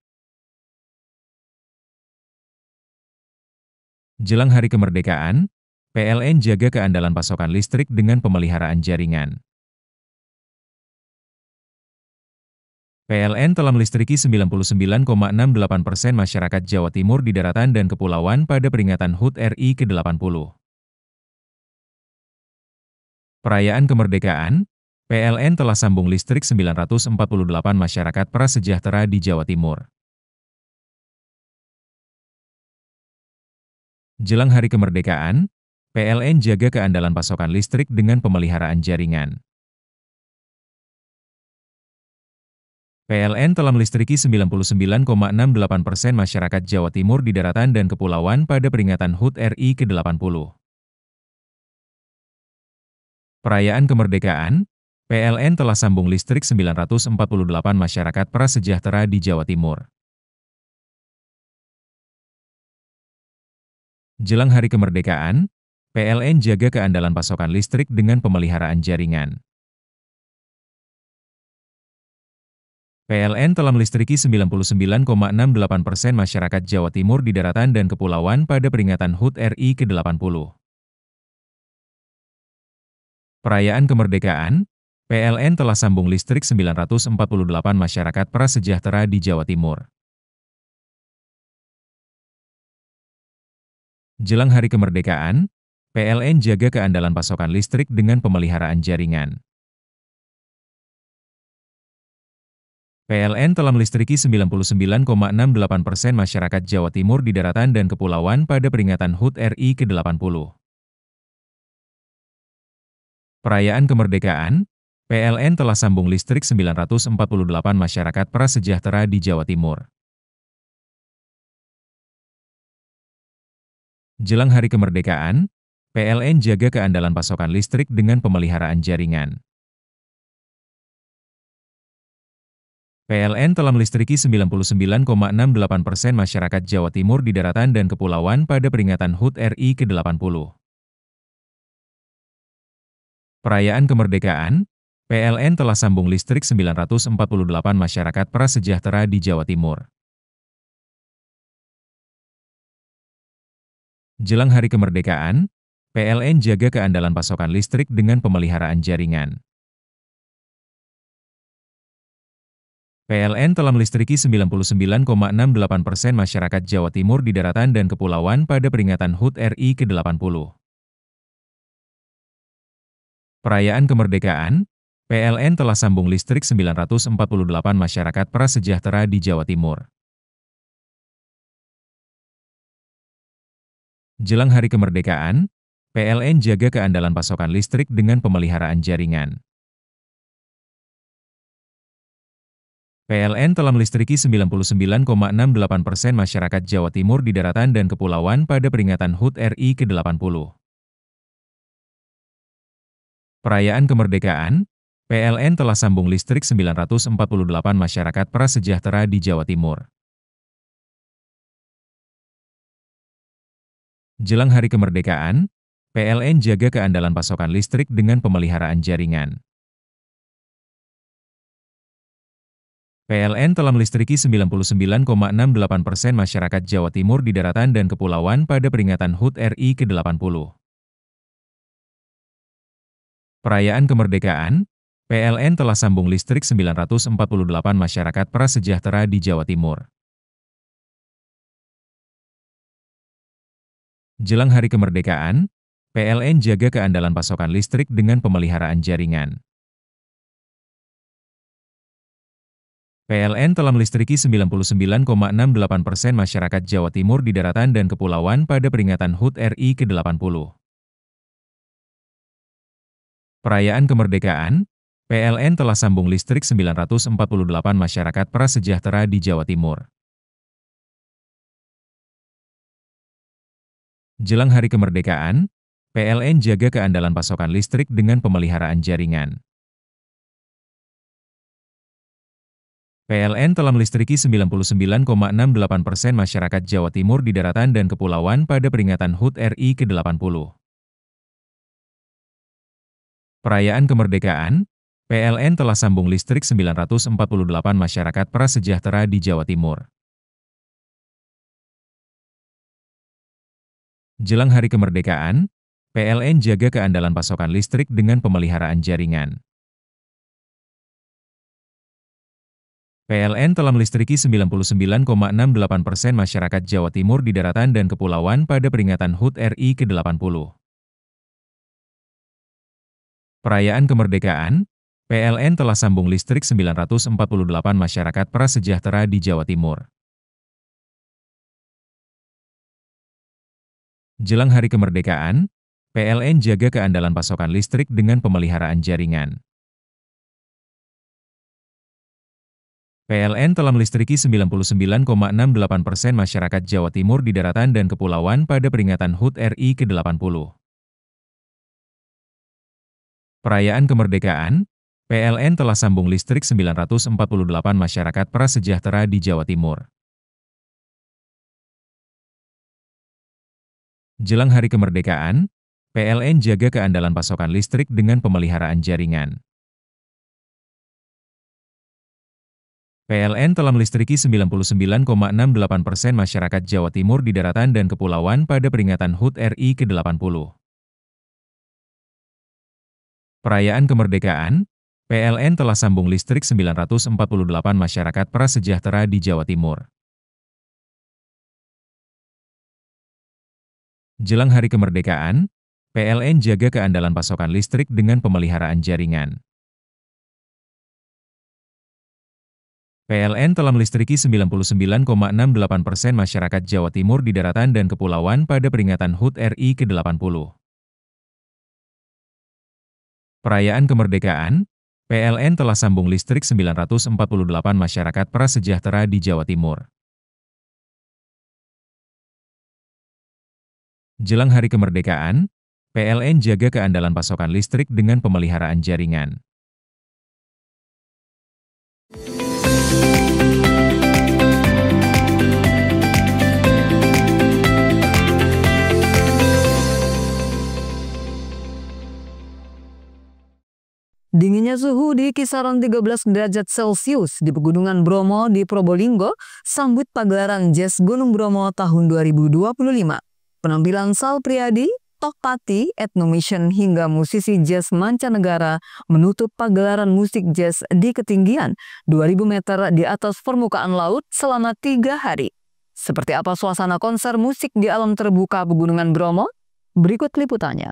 Jelang hari kemerdekaan, PLN jaga keandalan pasokan listrik dengan pemeliharaan jaringan. PLN telah melistriki 99,68% masyarakat Jawa Timur di daratan dan kepulauan pada peringatan HUT RI ke-80. Perayaan kemerdekaan, PLN telah sambung listrik 948 masyarakat prasejahtera di Jawa Timur. Jelang hari kemerdekaan, PLN jaga keandalan pasokan listrik dengan pemeliharaan jaringan. PLN telah melistriki 99,68% masyarakat Jawa Timur di daratan dan kepulauan pada peringatan HUT RI ke-80. Perayaan kemerdekaan, PLN telah sambung listrik 948 masyarakat prasejahtera di Jawa Timur. Jelang hari kemerdekaan, PLN jaga keandalan pasokan listrik dengan pemeliharaan jaringan. PLN telah melistriki 99,68% masyarakat Jawa Timur di daratan dan kepulauan pada peringatan HUT RI ke-80. Perayaan kemerdekaan, PLN telah sambung listrik 948 masyarakat prasejahtera di Jawa Timur. Jelang hari kemerdekaan, PLN jaga keandalan pasokan listrik dengan pemeliharaan jaringan. PLN telah melistriki 99,68% masyarakat Jawa Timur di daratan dan kepulauan pada peringatan HUT RI ke-80. Perayaan kemerdekaan, PLN telah sambung listrik 948 masyarakat prasejahtera di Jawa Timur. Jelang hari kemerdekaan, PLN jaga keandalan pasokan listrik dengan pemeliharaan jaringan. PLN telah melistriki 99,68% masyarakat Jawa Timur di daratan dan kepulauan pada peringatan HUT RI ke-80. Perayaan kemerdekaan, PLN telah sambung listrik 948 masyarakat prasejahtera di Jawa Timur. Jelang hari kemerdekaan, PLN jaga keandalan pasokan listrik dengan pemeliharaan jaringan. PLN telah melistriki 99,68% masyarakat Jawa Timur di daratan dan kepulauan pada peringatan HUT RI ke-80. Perayaan kemerdekaan, PLN telah sambung listrik 948 masyarakat prasejahtera di Jawa Timur. Jelang hari kemerdekaan, PLN jaga keandalan pasokan listrik dengan pemeliharaan jaringan. PLN telah melistriki 99,68% masyarakat Jawa Timur di daratan dan kepulauan pada peringatan HUT RI ke-80. Perayaan kemerdekaan, PLN telah sambung listrik 948 masyarakat prasejahtera di Jawa Timur. Jelang hari kemerdekaan, PLN jaga keandalan pasokan listrik dengan pemeliharaan jaringan. PLN telah melistriki 99,68% masyarakat Jawa Timur di daratan dan kepulauan pada peringatan HUT RI ke-80. Perayaan kemerdekaan, PLN telah sambung listrik 948 masyarakat prasejahtera di Jawa Timur. Jelang hari kemerdekaan, PLN jaga keandalan pasokan listrik dengan pemeliharaan jaringan. PLN telah melistriki 99,68% masyarakat Jawa Timur di daratan dan kepulauan pada peringatan HUT RI ke-80. Perayaan kemerdekaan, PLN telah sambung listrik 948 masyarakat prasejahtera di Jawa Timur. Jelang hari kemerdekaan, PLN jaga keandalan pasokan listrik dengan pemeliharaan jaringan. PLN telah melistriki 99,68% masyarakat Jawa Timur di daratan dan kepulauan pada peringatan HUT RI ke-80. Perayaan kemerdekaan, PLN telah sambung listrik 948 masyarakat prasejahtera di Jawa Timur. Jelang hari kemerdekaan, PLN jaga keandalan pasokan listrik dengan pemeliharaan jaringan. PLN telah melistriki 99,68% masyarakat Jawa Timur di daratan dan kepulauan pada peringatan HUT RI ke-80. Perayaan kemerdekaan, PLN telah sambung listrik 948 masyarakat prasejahtera di Jawa Timur. Jelang hari kemerdekaan, PLN jaga keandalan pasokan listrik dengan pemeliharaan jaringan. PLN telah melistriki 99,68% masyarakat Jawa Timur di daratan dan kepulauan pada peringatan HUT RI ke-80. Perayaan kemerdekaan, PLN telah sambung listrik 948 masyarakat prasejahtera di Jawa Timur. Jelang hari kemerdekaan, PLN jaga keandalan pasokan listrik dengan pemeliharaan jaringan. PLN telah melistriki 99,68% masyarakat Jawa Timur di daratan dan kepulauan pada peringatan HUT RI ke-80. Perayaan kemerdekaan, PLN telah sambung listrik 948 masyarakat prasejahtera di Jawa Timur. Jelang hari kemerdekaan, PLN jaga keandalan pasokan listrik dengan pemeliharaan jaringan. PLN telah melistriki 99,68% masyarakat Jawa Timur di daratan dan kepulauan pada peringatan HUT RI ke-80. Perayaan kemerdekaan, PLN telah sambung listrik 948 masyarakat prasejahtera di Jawa Timur. Jelang hari kemerdekaan, PLN jaga keandalan pasokan listrik dengan pemeliharaan jaringan. Dinginnya suhu di kisaran 13 derajat Celcius di Pegunungan Bromo di Probolinggo sambut pagelaran Jazz Gunung Bromo tahun 2025. Penampilan Sal Priadi, Tok Pati, Ethnomission hingga musisi jazz mancanegara menutup pagelaran musik jazz di ketinggian 2000 meter di atas permukaan laut selama 3 hari. Seperti apa suasana konser musik di alam terbuka Pegunungan Bromo? Berikut liputannya.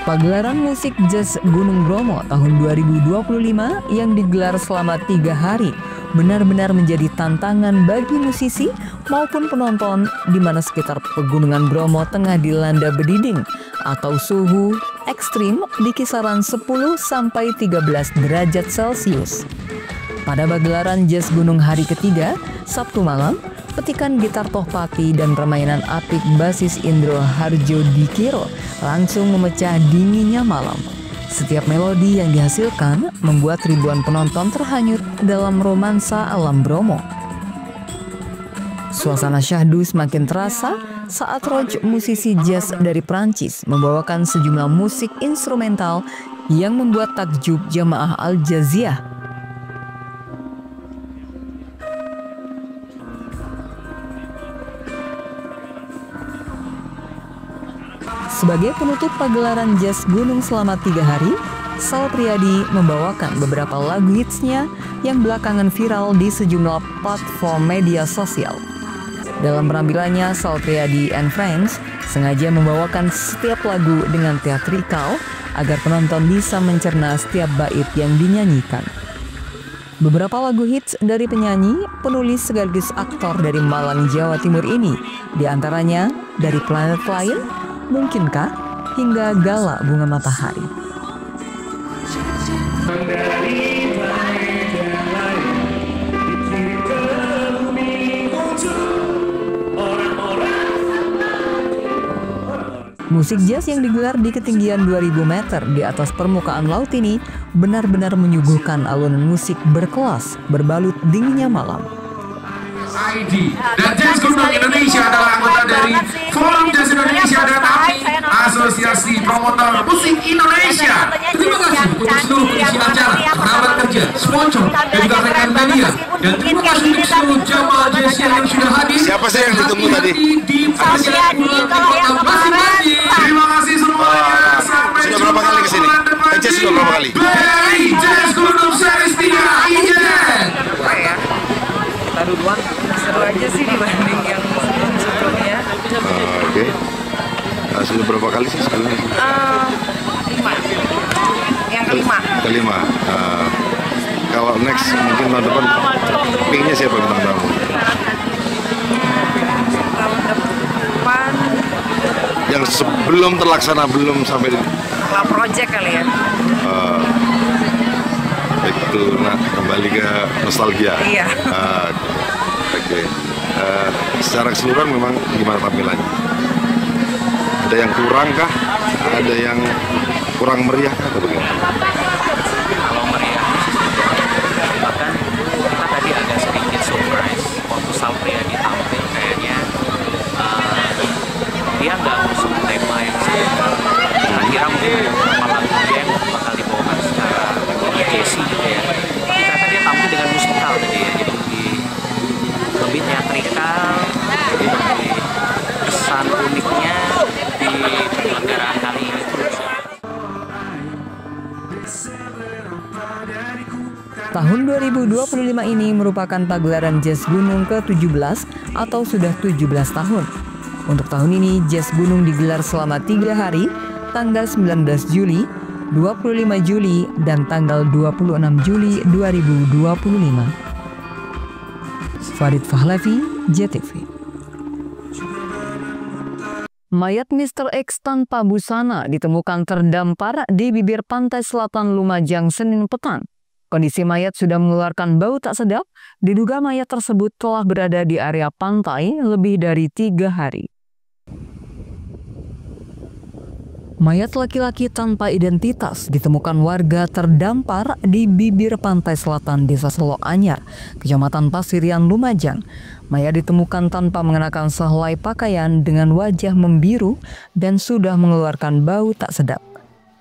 Pagelaran musik jazz Gunung Bromo tahun 2025 yang digelar selama 3 hari benar-benar menjadi tantangan bagi musisi maupun penonton di mana sekitar Pegunungan Bromo tengah dilanda bediding atau suhu ekstrim di kisaran 10 sampai 13 derajat Celcius. Pada pagelaran Jazz Gunung hari ketiga, Sabtu malam, petikan gitar Tohpati dan permainan apik basis Indro Harjo Dikiro langsung memecah dinginnya malam. Setiap melodi yang dihasilkan membuat ribuan penonton terhanyut dalam romansa alam Bromo. Suasana syahdu semakin terasa saat Roj, musisi jazz dari Prancis, membawakan sejumlah musik instrumental yang membuat takjub jamaah Al-Jaziah. Sebagai penutup pagelaran Jazz Gunung selama 3 hari, Sal Priadi membawakan beberapa lagu hitsnya yang belakangan viral di sejumlah platform media sosial. Dalam penampilannya, Sal Priadi and Friends sengaja membawakan setiap lagu dengan teatrikal agar penonton bisa mencerna setiap bait yang dinyanyikan. Beberapa lagu hits dari penyanyi, penulis sekaligus aktor dari Malang, Jawa Timur ini, diantaranya Dari Planet Lain, Mungkinkah, hingga Gala Bunga Matahari. Musik jazz yang digelar di ketinggian 2000 meter di atas permukaan laut ini benar-benar menyuguhkan alunan musik berkelas berbalut dinginnya malam. ID dan Jazz Gunung Indonesia adalah anggota dari Forum Jazz Indonesia dan AMI, Asosiasi Promotor Musik Indonesia. Terima kasih untuk seluruh pengisi acara, kerabat kerja, sponsor, dan juga rekan media. Dan terima kasih untuk seluruh jamaah jazz yang sudah hadir. Siapa sih yang ditunggu tadi? Terima kasih semuanya. Sudah berapa kali kesini? Jazz sudah berapa kali? Dari Jazz Gunung Series 3 Ijen. Duluan seru aja sih dibanding yang sebelumnya. Oke. Sudah berapa kali sih sebelumnya? 5. Yang kelima. Kalau next mungkin tahun depan, pinginnya siapa bintang tamu? Tahun depan. Yang sebelum terlaksana, belum sampai di... Club Project kali ya. Itu kembali ke nostalgia. Iya. Oke. Secara keseluruhan memang gimana tampilannya? Ada yang kurang kah? Ada yang kurang meriah kah atau bagaimana? Kalau meriah bahkan kita tadi agak sedikit surprise waktu Sal Priadi tampil, kayaknya dia nggak ngusung tema yang sama. Kira mungkin beberapa lagu dia yang bakal dibawakan secara Jesse gitu ya. Tapi ternyata dia tampil dengan musikal tadi ya, jadi lebih teatrikal, jadi lebih kesan uniknya di penyelenggaraan kali ini. Tahun 2025 ini merupakan pagelaran Jazz Gunung ke-17 atau sudah 17 tahun. Untuk tahun ini, Jazz Gunung digelar selama 3 hari, tanggal 19 Juli, 25 Juli, dan tanggal 26 Juli 2025. Farid Fahlavi, JTV. Mayat Mr. X tanpa busana ditemukan terdampar di bibir pantai selatan Lumajang Senin petang. Kondisi mayat sudah mengeluarkan bau tak sedap, diduga mayat tersebut telah berada di area pantai lebih dari 3 hari. Mayat laki-laki tanpa identitas ditemukan warga terdampar di bibir pantai selatan Desa Selok Anyar, Kecamatan Pasirian, Lumajang. Mayat ditemukan tanpa mengenakan sehelai pakaian dengan wajah membiru dan sudah mengeluarkan bau tak sedap.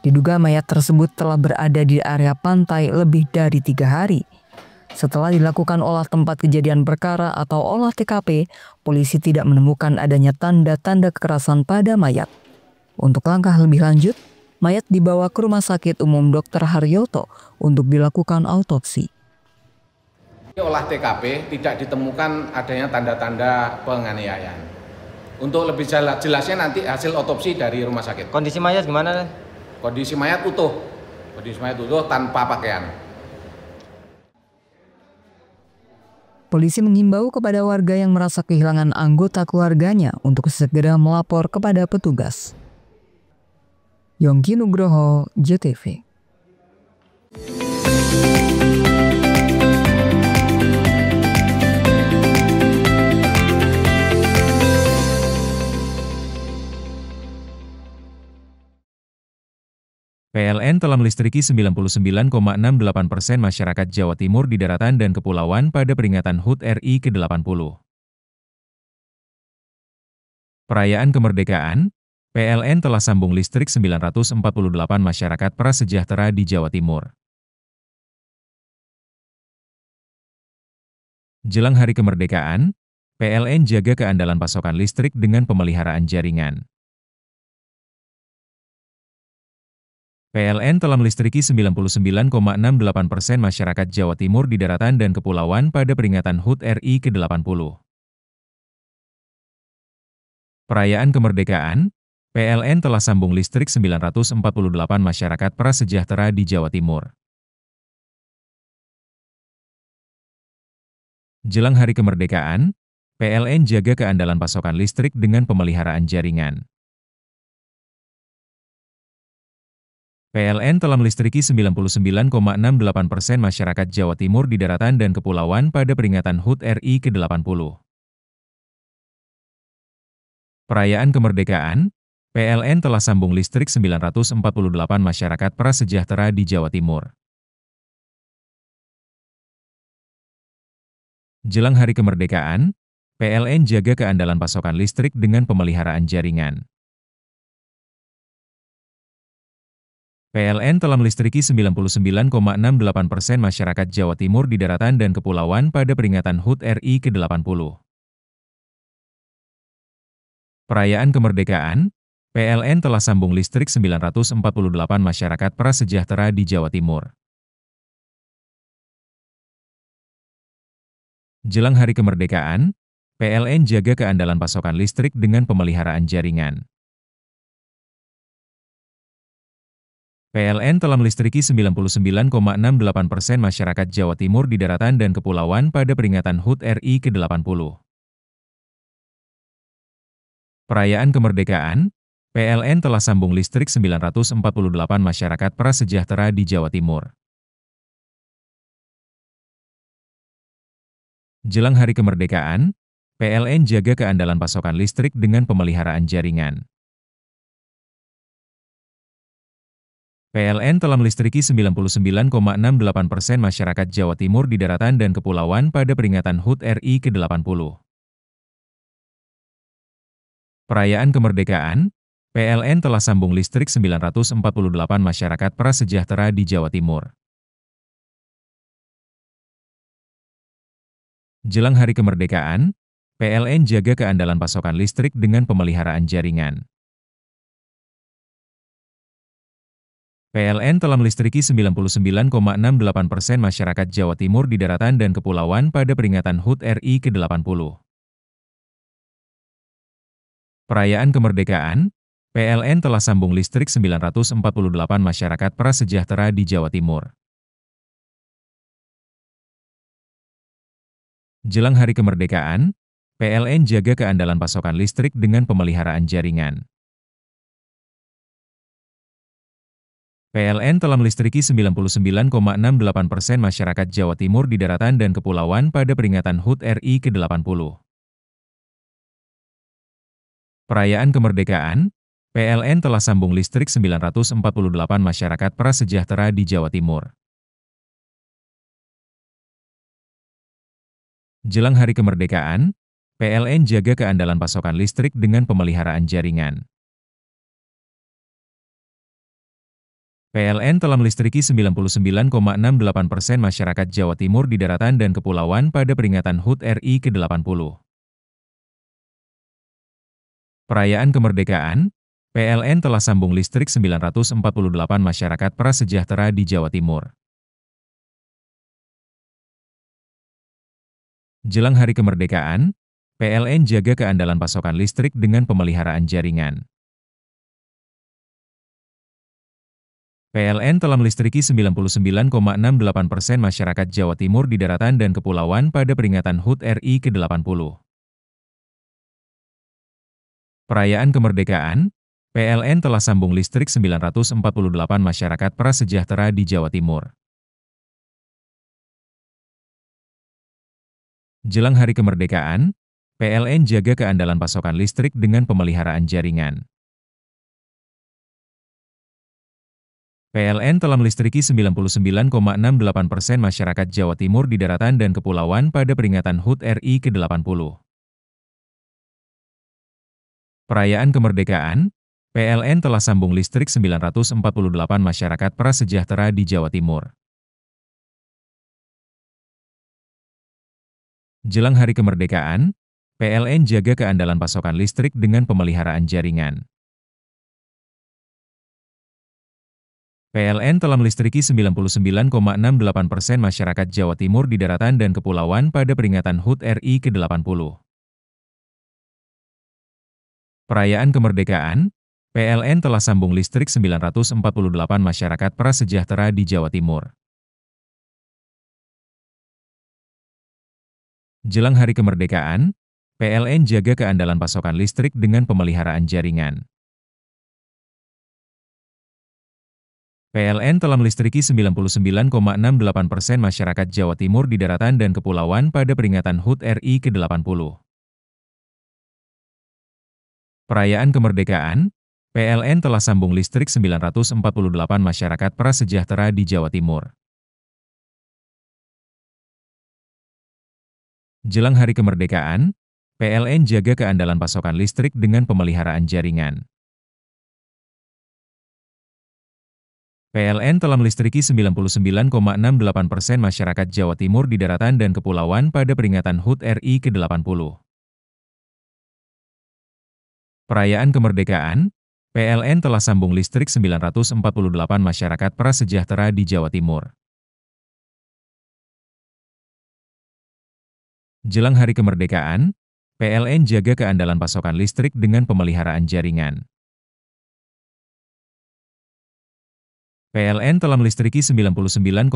Diduga mayat tersebut telah berada di area pantai lebih dari 3 hari. Setelah dilakukan olah tempat kejadian perkara atau olah TKP, polisi tidak menemukan adanya tanda-tanda kekerasan pada mayat. Untuk langkah lebih lanjut, mayat dibawa ke Rumah Sakit Umum Dr. Haryoto untuk dilakukan autopsi. Olah TKP tidak ditemukan adanya tanda-tanda penganiayaan. Untuk lebih jelasnya nanti hasil otopsi dari rumah sakit. Kondisi mayat gimana? Kondisi mayat utuh. Kondisi mayat utuh tanpa pakaian. Polisi mengimbau kepada warga yang merasa kehilangan anggota keluarganya untuk segera melapor kepada petugas. Yongki Nugroho, JTV. PLN telah melistriki 99,68% masyarakat Jawa Timur di daratan dan kepulauan pada peringatan HUT RI ke-80. Perayaan kemerdekaan, PLN telah sambung listrik 948 masyarakat prasejahtera di Jawa Timur. Jelang hari kemerdekaan, PLN jaga keandalan pasokan listrik dengan pemeliharaan jaringan. PLN telah melistriki 99,68% masyarakat Jawa Timur di daratan dan kepulauan pada peringatan HUT RI ke-80. Perayaan kemerdekaan, PLN telah sambung listrik 948 masyarakat prasejahtera di Jawa Timur. Jelang hari kemerdekaan, PLN jaga keandalan pasokan listrik dengan pemeliharaan jaringan. PLN telah melistriki 99,68% masyarakat Jawa Timur di daratan dan kepulauan pada peringatan HUT RI ke-80. Perayaan kemerdekaan, PLN telah sambung listrik 948 masyarakat prasejahtera di Jawa Timur. Jelang hari kemerdekaan, PLN jaga keandalan pasokan listrik dengan pemeliharaan jaringan. PLN telah melistriki 99,68% masyarakat Jawa Timur di daratan dan kepulauan pada peringatan HUT RI ke-80. Perayaan kemerdekaan, PLN telah sambung listrik 948 masyarakat prasejahtera di Jawa Timur. Jelang hari kemerdekaan, PLN jaga keandalan pasokan listrik dengan pemeliharaan jaringan. PLN telah melistriki 99,68% masyarakat Jawa Timur di daratan dan kepulauan pada peringatan HUT RI ke-80. Perayaan kemerdekaan, PLN telah sambung listrik 948 masyarakat prasejahtera di Jawa Timur. Jelang hari kemerdekaan, PLN jaga keandalan pasokan listrik dengan pemeliharaan jaringan. PLN telah melistriki 99,68% masyarakat Jawa Timur di daratan dan kepulauan pada peringatan HUT RI ke-80. Perayaan kemerdekaan, PLN telah sambung listrik 948 masyarakat prasejahtera di Jawa Timur. Jelang hari kemerdekaan, PLN jaga keandalan pasokan listrik dengan pemeliharaan jaringan. PLN telah melistriki 99,68% masyarakat Jawa Timur di daratan dan kepulauan pada peringatan HUT RI ke-80. Perayaan kemerdekaan, PLN telah sambung listrik 948 masyarakat prasejahtera di Jawa Timur. Jelang hari kemerdekaan, PLN jaga keandalan pasokan listrik dengan pemeliharaan jaringan. PLN telah melistriki 99,68% masyarakat Jawa Timur di daratan dan kepulauan pada peringatan HUT RI ke-80. Perayaan kemerdekaan, PLN telah sambung listrik 948 masyarakat prasejahtera di Jawa Timur. Jelang hari kemerdekaan, PLN jaga keandalan pasokan listrik dengan pemeliharaan jaringan. PLN telah melistriki 99,68% masyarakat Jawa Timur di daratan dan kepulauan pada peringatan HUT RI ke-80. Perayaan kemerdekaan, PLN telah sambung listrik 948 masyarakat prasejahtera di Jawa Timur. Jelang hari kemerdekaan, PLN jaga keandalan pasokan listrik dengan pemeliharaan jaringan. PLN telah melistriki 99,68% masyarakat Jawa Timur di daratan dan kepulauan pada peringatan HUT RI ke-80. Perayaan kemerdekaan, PLN telah sambung listrik 948 masyarakat prasejahtera di Jawa Timur. Jelang hari kemerdekaan, PLN jaga keandalan pasokan listrik dengan pemeliharaan jaringan. PLN telah melistriki 99,68% masyarakat Jawa Timur di daratan dan kepulauan pada peringatan HUT RI ke-80. Perayaan kemerdekaan, PLN telah sambung listrik 948 masyarakat prasejahtera di Jawa Timur. Jelang hari kemerdekaan, PLN jaga keandalan pasokan listrik dengan pemeliharaan jaringan. PLN telah melistriki 99,68% masyarakat Jawa Timur di daratan dan kepulauan pada peringatan HUT RI ke-80. Perayaan kemerdekaan, PLN telah sambung listrik 948 masyarakat prasejahtera di Jawa Timur. Jelang hari kemerdekaan, PLN jaga keandalan pasokan listrik dengan pemeliharaan jaringan. PLN telah melistriki 99,68% masyarakat Jawa Timur di daratan dan kepulauan pada peringatan HUT RI ke-80. Perayaan kemerdekaan, PLN telah sambung listrik 948 masyarakat prasejahtera di Jawa Timur. Jelang hari kemerdekaan, PLN jaga keandalan pasokan listrik dengan pemeliharaan jaringan. PLN telah melistriki 99,68% masyarakat Jawa Timur di daratan dan kepulauan pada peringatan HUT RI ke-80. Perayaan kemerdekaan, PLN telah sambung listrik 948 masyarakat prasejahtera di Jawa Timur. Jelang hari kemerdekaan, PLN jaga keandalan pasokan listrik dengan pemeliharaan jaringan. PLN telah melistriki 99,68%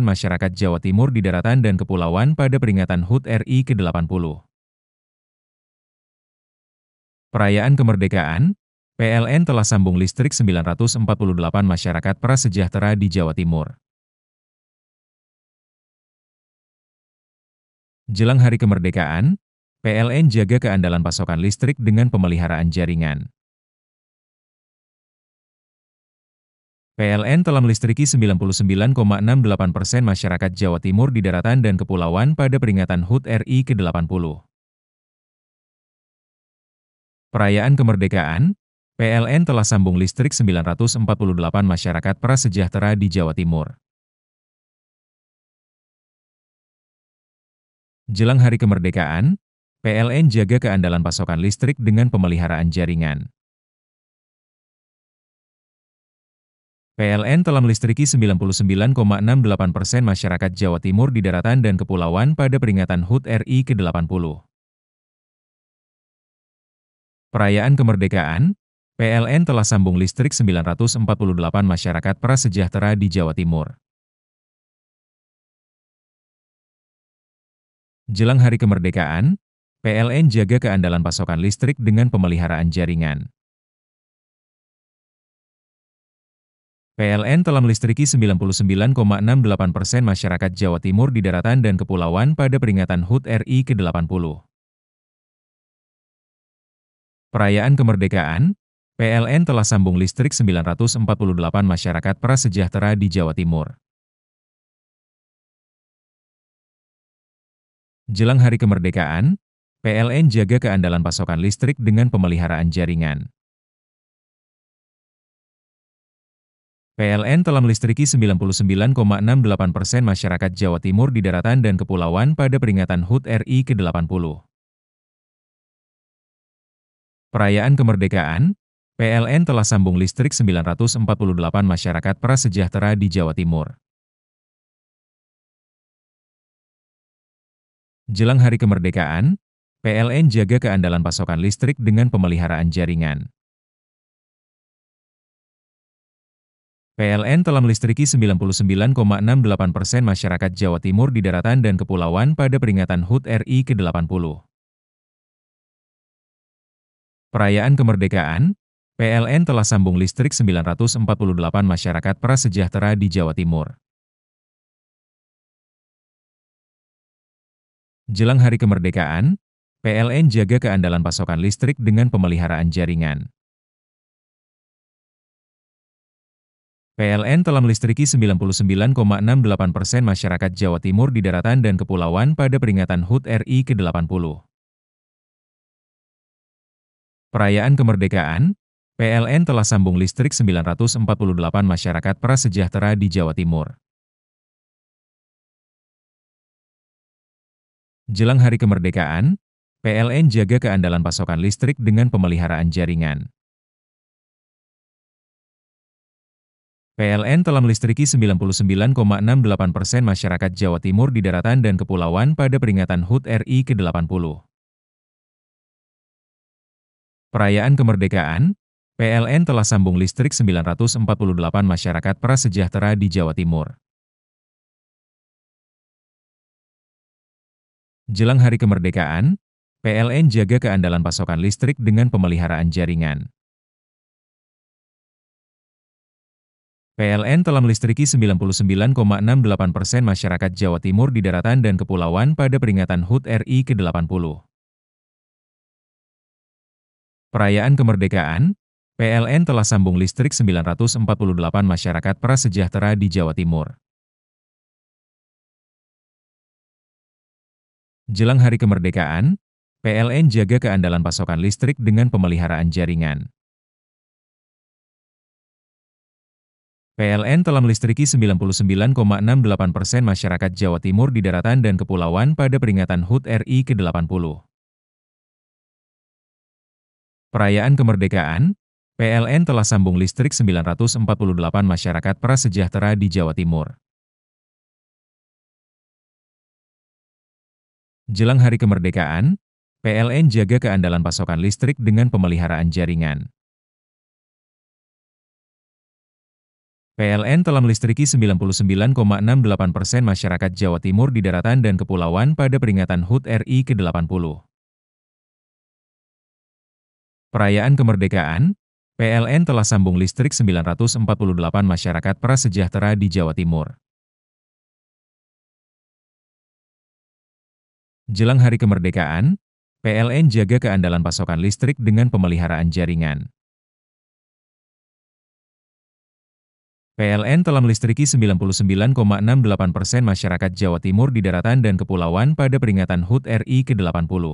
masyarakat Jawa Timur di daratan dan kepulauan pada peringatan HUT RI ke-80. Perayaan kemerdekaan, PLN telah sambung listrik 948 masyarakat prasejahtera di Jawa Timur. Jelang hari kemerdekaan, PLN jaga keandalan pasokan listrik dengan pemeliharaan jaringan. PLN telah melistriki 99,68% masyarakat Jawa Timur di daratan dan kepulauan pada peringatan HUT RI ke-80. Perayaan kemerdekaan, PLN telah sambung listrik 948 masyarakat prasejahtera di Jawa Timur. Jelang hari kemerdekaan, PLN jaga keandalan pasokan listrik dengan pemeliharaan jaringan. PLN telah melistriki 99,68% masyarakat Jawa Timur di daratan dan kepulauan pada peringatan HUT RI ke-80. Perayaan kemerdekaan, PLN telah sambung listrik 948 masyarakat prasejahtera di Jawa Timur. Jelang hari kemerdekaan, PLN jaga keandalan pasokan listrik dengan pemeliharaan jaringan. PLN telah melistriki 99,68% masyarakat Jawa Timur di daratan dan kepulauan pada peringatan HUT RI ke-80. Perayaan kemerdekaan, PLN telah sambung listrik 948 masyarakat prasejahtera di Jawa Timur. Jelang hari kemerdekaan, PLN jaga keandalan pasokan listrik dengan pemeliharaan jaringan. PLN telah melistriki 99,68% masyarakat Jawa Timur di daratan dan kepulauan pada peringatan HUT RI ke-80. Perayaan kemerdekaan, PLN telah sambung listrik 948 masyarakat prasejahtera di Jawa Timur. Jelang hari kemerdekaan, PLN jaga keandalan pasokan listrik dengan pemeliharaan jaringan. PLN telah melistriki 99,68% masyarakat Jawa Timur di daratan dan kepulauan pada peringatan HUT RI ke-80. Perayaan kemerdekaan, PLN telah sambung listrik 948 masyarakat prasejahtera di Jawa Timur. Jelang hari kemerdekaan, PLN jaga keandalan pasokan listrik dengan pemeliharaan jaringan. PLN telah melistriki 99,68% masyarakat Jawa Timur di daratan dan kepulauan pada peringatan HUT RI ke-80. Perayaan kemerdekaan, PLN telah sambung listrik 948 masyarakat prasejahtera di Jawa Timur. Jelang hari kemerdekaan, PLN jaga keandalan pasokan listrik dengan pemeliharaan jaringan. PLN telah melistriki 99,68% masyarakat Jawa Timur di daratan dan kepulauan pada peringatan HUT RI ke-80. Perayaan kemerdekaan, PLN telah sambung listrik 948 masyarakat prasejahtera di Jawa Timur. Jelang hari kemerdekaan, PLN jaga keandalan pasokan listrik dengan pemeliharaan jaringan. PLN telah melistriki 99,68% masyarakat Jawa Timur di daratan dan kepulauan pada peringatan HUT RI ke-80. Perayaan kemerdekaan, PLN telah sambung listrik 948 masyarakat prasejahtera di Jawa Timur. Jelang hari kemerdekaan, PLN jaga keandalan pasokan listrik dengan pemeliharaan jaringan. PLN telah melistriki 99,68% masyarakat Jawa Timur di daratan dan kepulauan pada peringatan HUT RI ke-80. Perayaan kemerdekaan, PLN telah sambung listrik 948 masyarakat prasejahtera di Jawa Timur. Jelang hari kemerdekaan, PLN jaga keandalan pasokan listrik dengan pemeliharaan jaringan. PLN telah melistriki 99,68% masyarakat Jawa Timur di daratan dan kepulauan pada peringatan HUT RI ke-80. Perayaan kemerdekaan, PLN telah sambung listrik 948 masyarakat prasejahtera di Jawa Timur. Jelang hari kemerdekaan, PLN jaga keandalan pasokan listrik dengan pemeliharaan jaringan. PLN telah melistriki 99,68% masyarakat Jawa Timur di daratan dan kepulauan pada peringatan HUT RI ke-80.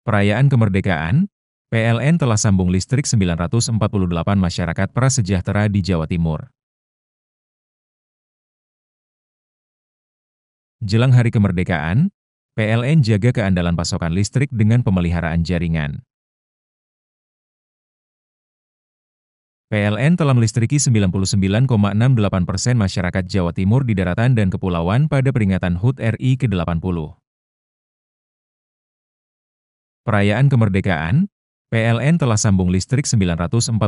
Perayaan kemerdekaan, PLN telah sambung listrik 948 masyarakat prasejahtera di Jawa Timur. Jelang hari kemerdekaan, PLN jaga keandalan pasokan listrik dengan pemeliharaan jaringan. PLN telah melistriki 99,68% masyarakat Jawa Timur di daratan dan kepulauan pada peringatan HUT RI ke-80. Perayaan kemerdekaan, PLN telah sambung listrik 948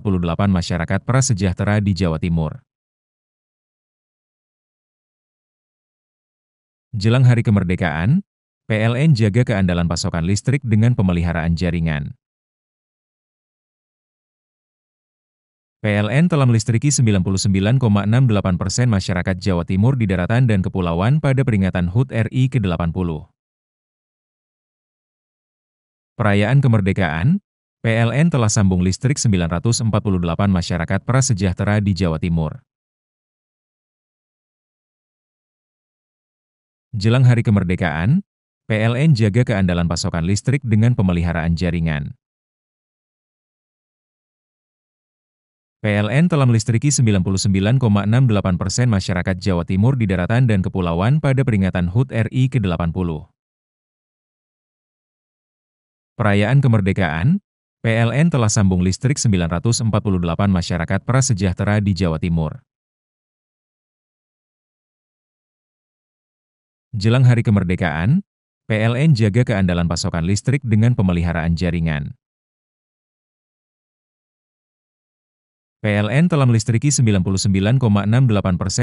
masyarakat prasejahtera di Jawa Timur. Jelang hari kemerdekaan, PLN jaga keandalan pasokan listrik dengan pemeliharaan jaringan. PLN telah melistriki 99,68% masyarakat Jawa Timur di daratan dan kepulauan pada peringatan HUT RI ke-80. Perayaan kemerdekaan, PLN telah sambung listrik 948 masyarakat prasejahtera di Jawa Timur. Jelang hari kemerdekaan, PLN jaga keandalan pasokan listrik dengan pemeliharaan jaringan. PLN telah melistriki 99,68% masyarakat Jawa Timur di daratan dan kepulauan pada peringatan HUT RI ke-80. Perayaan kemerdekaan, PLN telah sambung listrik 948 masyarakat prasejahtera di Jawa Timur. Jelang hari kemerdekaan, PLN jaga keandalan pasokan listrik dengan pemeliharaan jaringan. PLN telah melistriki 99,68%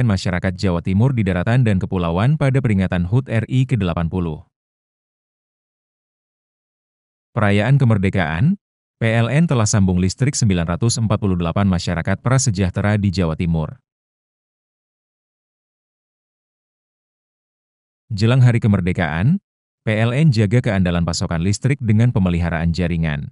masyarakat Jawa Timur di daratan dan kepulauan pada peringatan HUT RI ke-80. Perayaan kemerdekaan, PLN telah sambung listrik 948 masyarakat prasejahtera di Jawa Timur. Jelang hari kemerdekaan, PLN jaga keandalan pasokan listrik dengan pemeliharaan jaringan.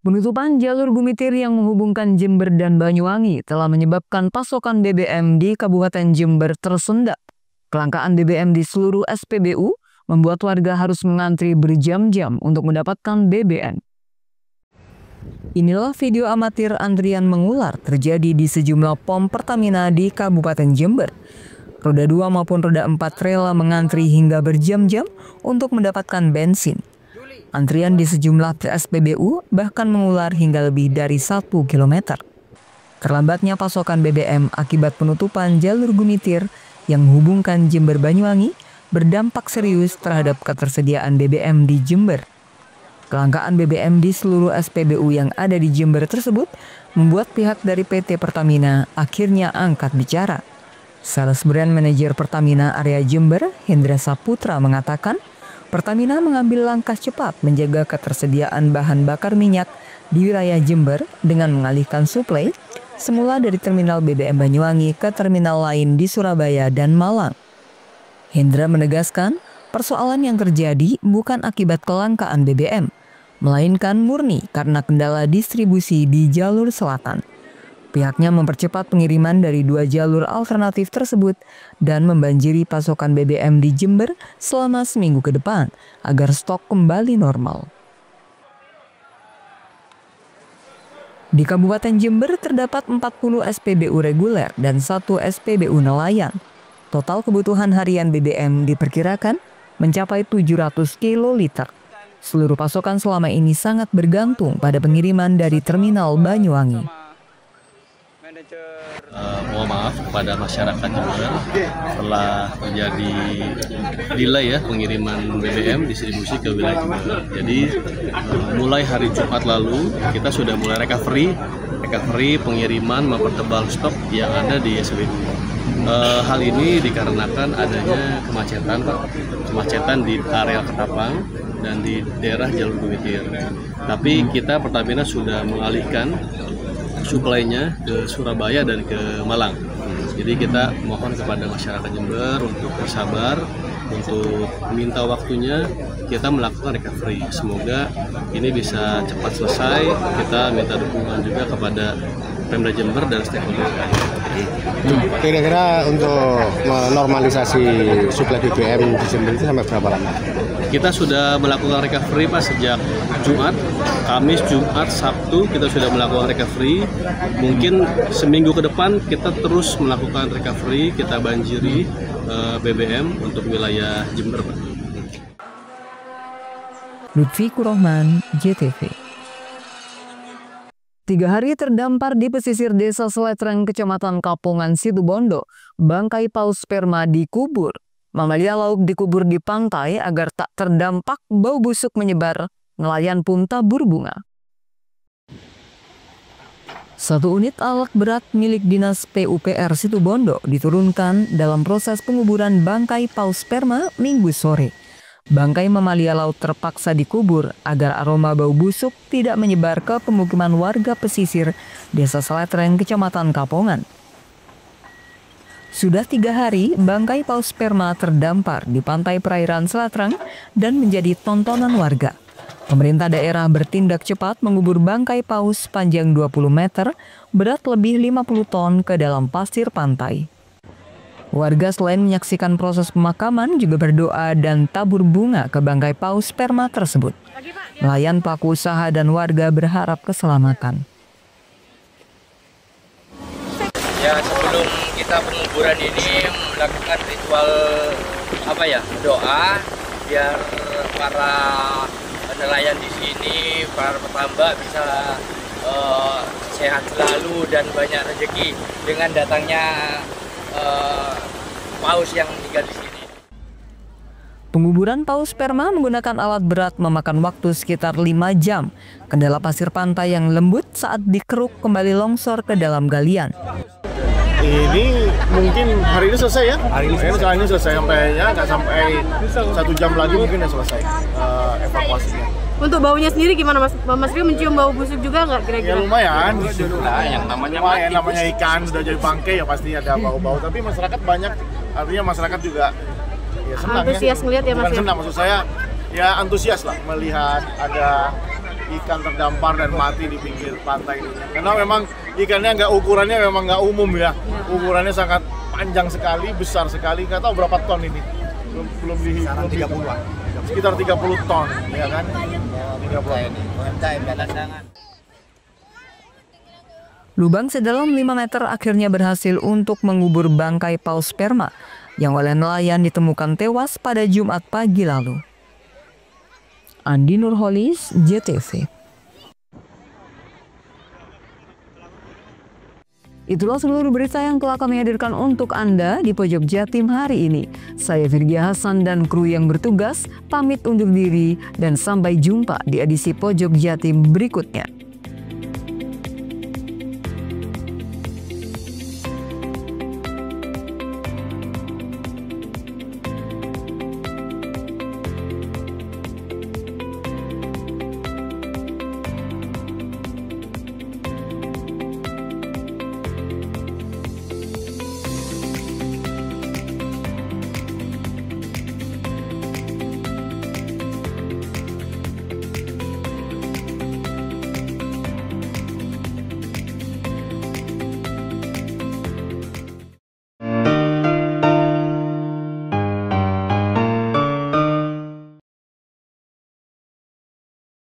Penutupan jalur Gumitir yang menghubungkan Jember dan Banyuwangi telah menyebabkan pasokan BBM di Kabupaten Jember tersendat. Kelangkaan BBM di seluruh SPBU membuat warga harus mengantri berjam-jam untuk mendapatkan BBM. Inilah video amatir antrian mengular terjadi di sejumlah pom Pertamina di Kabupaten Jember. Roda 2 maupun roda 4 rela mengantri hingga berjam-jam untuk mendapatkan bensin. Antrian di sejumlah SPBU bahkan mengular hingga lebih dari 1 km. Terlambatnya pasokan BBM akibat penutupan jalur Gumitir yang menghubungkan Jember Banyuwangi berdampak serius terhadap ketersediaan BBM di Jember. Kelangkaan BBM di seluruh SPBU yang ada di Jember tersebut membuat pihak dari PT Pertamina akhirnya angkat bicara. Sales Brand Manager Pertamina area Jember, Hendra Saputra mengatakan, Pertamina mengambil langkah cepat menjaga ketersediaan bahan bakar minyak di wilayah Jember dengan mengalihkan suplai semula dari terminal BBM Banyuwangi ke terminal lain di Surabaya dan Malang. Hendra menegaskan, persoalan yang terjadi bukan akibat kelangkaan BBM, melainkan murni karena kendala distribusi di jalur selatan. Pihaknya mempercepat pengiriman dari 2 jalur alternatif tersebut dan membanjiri pasokan BBM di Jember selama seminggu ke depan agar stok kembali normal. Di Kabupaten Jember terdapat 40 SPBU reguler dan 1 SPBU nelayan. Total kebutuhan harian BBM diperkirakan mencapai 700 kiloliter. Seluruh pasokan selama ini sangat bergantung pada pengiriman dari terminal Banyuwangi. Mohon maaf kepada masyarakat Jember telah terjadi delay ya pengiriman BBM distribusi ke wilayah Jember. Jadi mulai hari Jumat lalu kita sudah mulai recovery pengiriman mempertebal stok yang ada di SPBU. Hal ini dikarenakan adanya kemacetan di area Ketapang dan di daerah jalur Gumitir. Tapi kita Pertamina sudah mengalihkan suplainya ke Surabaya dan ke Malang. Jadi kita mohon kepada masyarakat Jember untuk bersabar, untuk minta waktunya kita melakukan recovery. Semoga ini bisa cepat selesai. Kita minta dukungan juga kepada Pemda Jember dan stakeholder. Kira-kira untuk normalisasi suplai BBM di Jember itu sampai berapa lama? Kita sudah melakukan recovery Pak sejak Jumat, Kamis, Jumat, Sabtu kita sudah melakukan recovery. Mungkin seminggu ke depan kita terus melakukan recovery, kita banjiri BBM untuk wilayah Jember Pak. Lutfi Kurohman, JTV. 3 hari terdampar di pesisir Desa Seletreng, Kecamatan Kapongan, Situbondo, bangkai paus sperma dikubur. Mamalia laut dikubur di pantai agar tak terdampak bau busuk menyebar. Nelayan pun tabur bunga. 1 unit alat berat milik Dinas PUPR Situbondo diturunkan dalam proses penguburan bangkai paus sperma Minggu sore. Bangkai mamalia laut terpaksa dikubur agar aroma bau busuk tidak menyebar ke pemukiman warga pesisir Desa Seletreng, Kecamatan Kapongan. Sudah 3 hari, bangkai paus sperma terdampar di pantai perairan Seletreng dan menjadi tontonan warga. Pemerintah daerah bertindak cepat mengubur bangkai paus panjang 20 meter, berat lebih 50 ton ke dalam pasir pantai. Warga selain menyaksikan proses pemakaman juga berdoa dan tabur bunga ke bangkai paus sperma tersebut. Nelayan, pelaku usaha, dan warga berharap keselamatan. Ya, sebelum kita penguburan ini melakukan ritual doa biar para nelayan di sini, para petambak bisa sehat selalu dan banyak rezeki dengan datangnya paus yang tinggal di sini. Penguburan paus sperma menggunakan alat berat memakan waktu sekitar 5 jam. Kendala pasir pantai yang lembut saat dikeruk kembali longsor ke dalam galian. Ini mungkin hari ini selesai ya? Hari ini selesai sampainya, nggak sampai 1 jam lagi mungkin udah selesai evakuasinya. Untuk baunya sendiri gimana Mas Rio, mencium bau busuk juga nggak kira-kira? Ya lumayan, Nah, yang namanya namanya ikan sudah jadi bangkai ya pasti ada bau-bau. Tapi masyarakat banyak, artinya masyarakat juga ya senang antusias ya. ngeliat ya Mas. Bukan senang, maksud saya ya antusias lah melihat ada ikan terdampar dan mati di pinggir pantai ini. Karena memang ikannya ukurannya memang nggak umum ya. Ukurannya sangat panjang sekali, besar sekali. Nggak tahu berapa ton ini. Belum dihitung. Sekitar 30 ton, ya kan? 30. Lubang sedalam 5 meter akhirnya berhasil untuk mengubur bangkai paus sperma yang oleh nelayan ditemukan tewas pada Jumat pagi lalu. Andi Nurholis, JTV. Itulah seluruh berita yang telah kami hadirkan untuk Anda di Pojok Jatim hari ini. Saya Virgia Hasan dan kru yang bertugas pamit undur diri dan sampai jumpa di edisi Pojok Jatim berikutnya.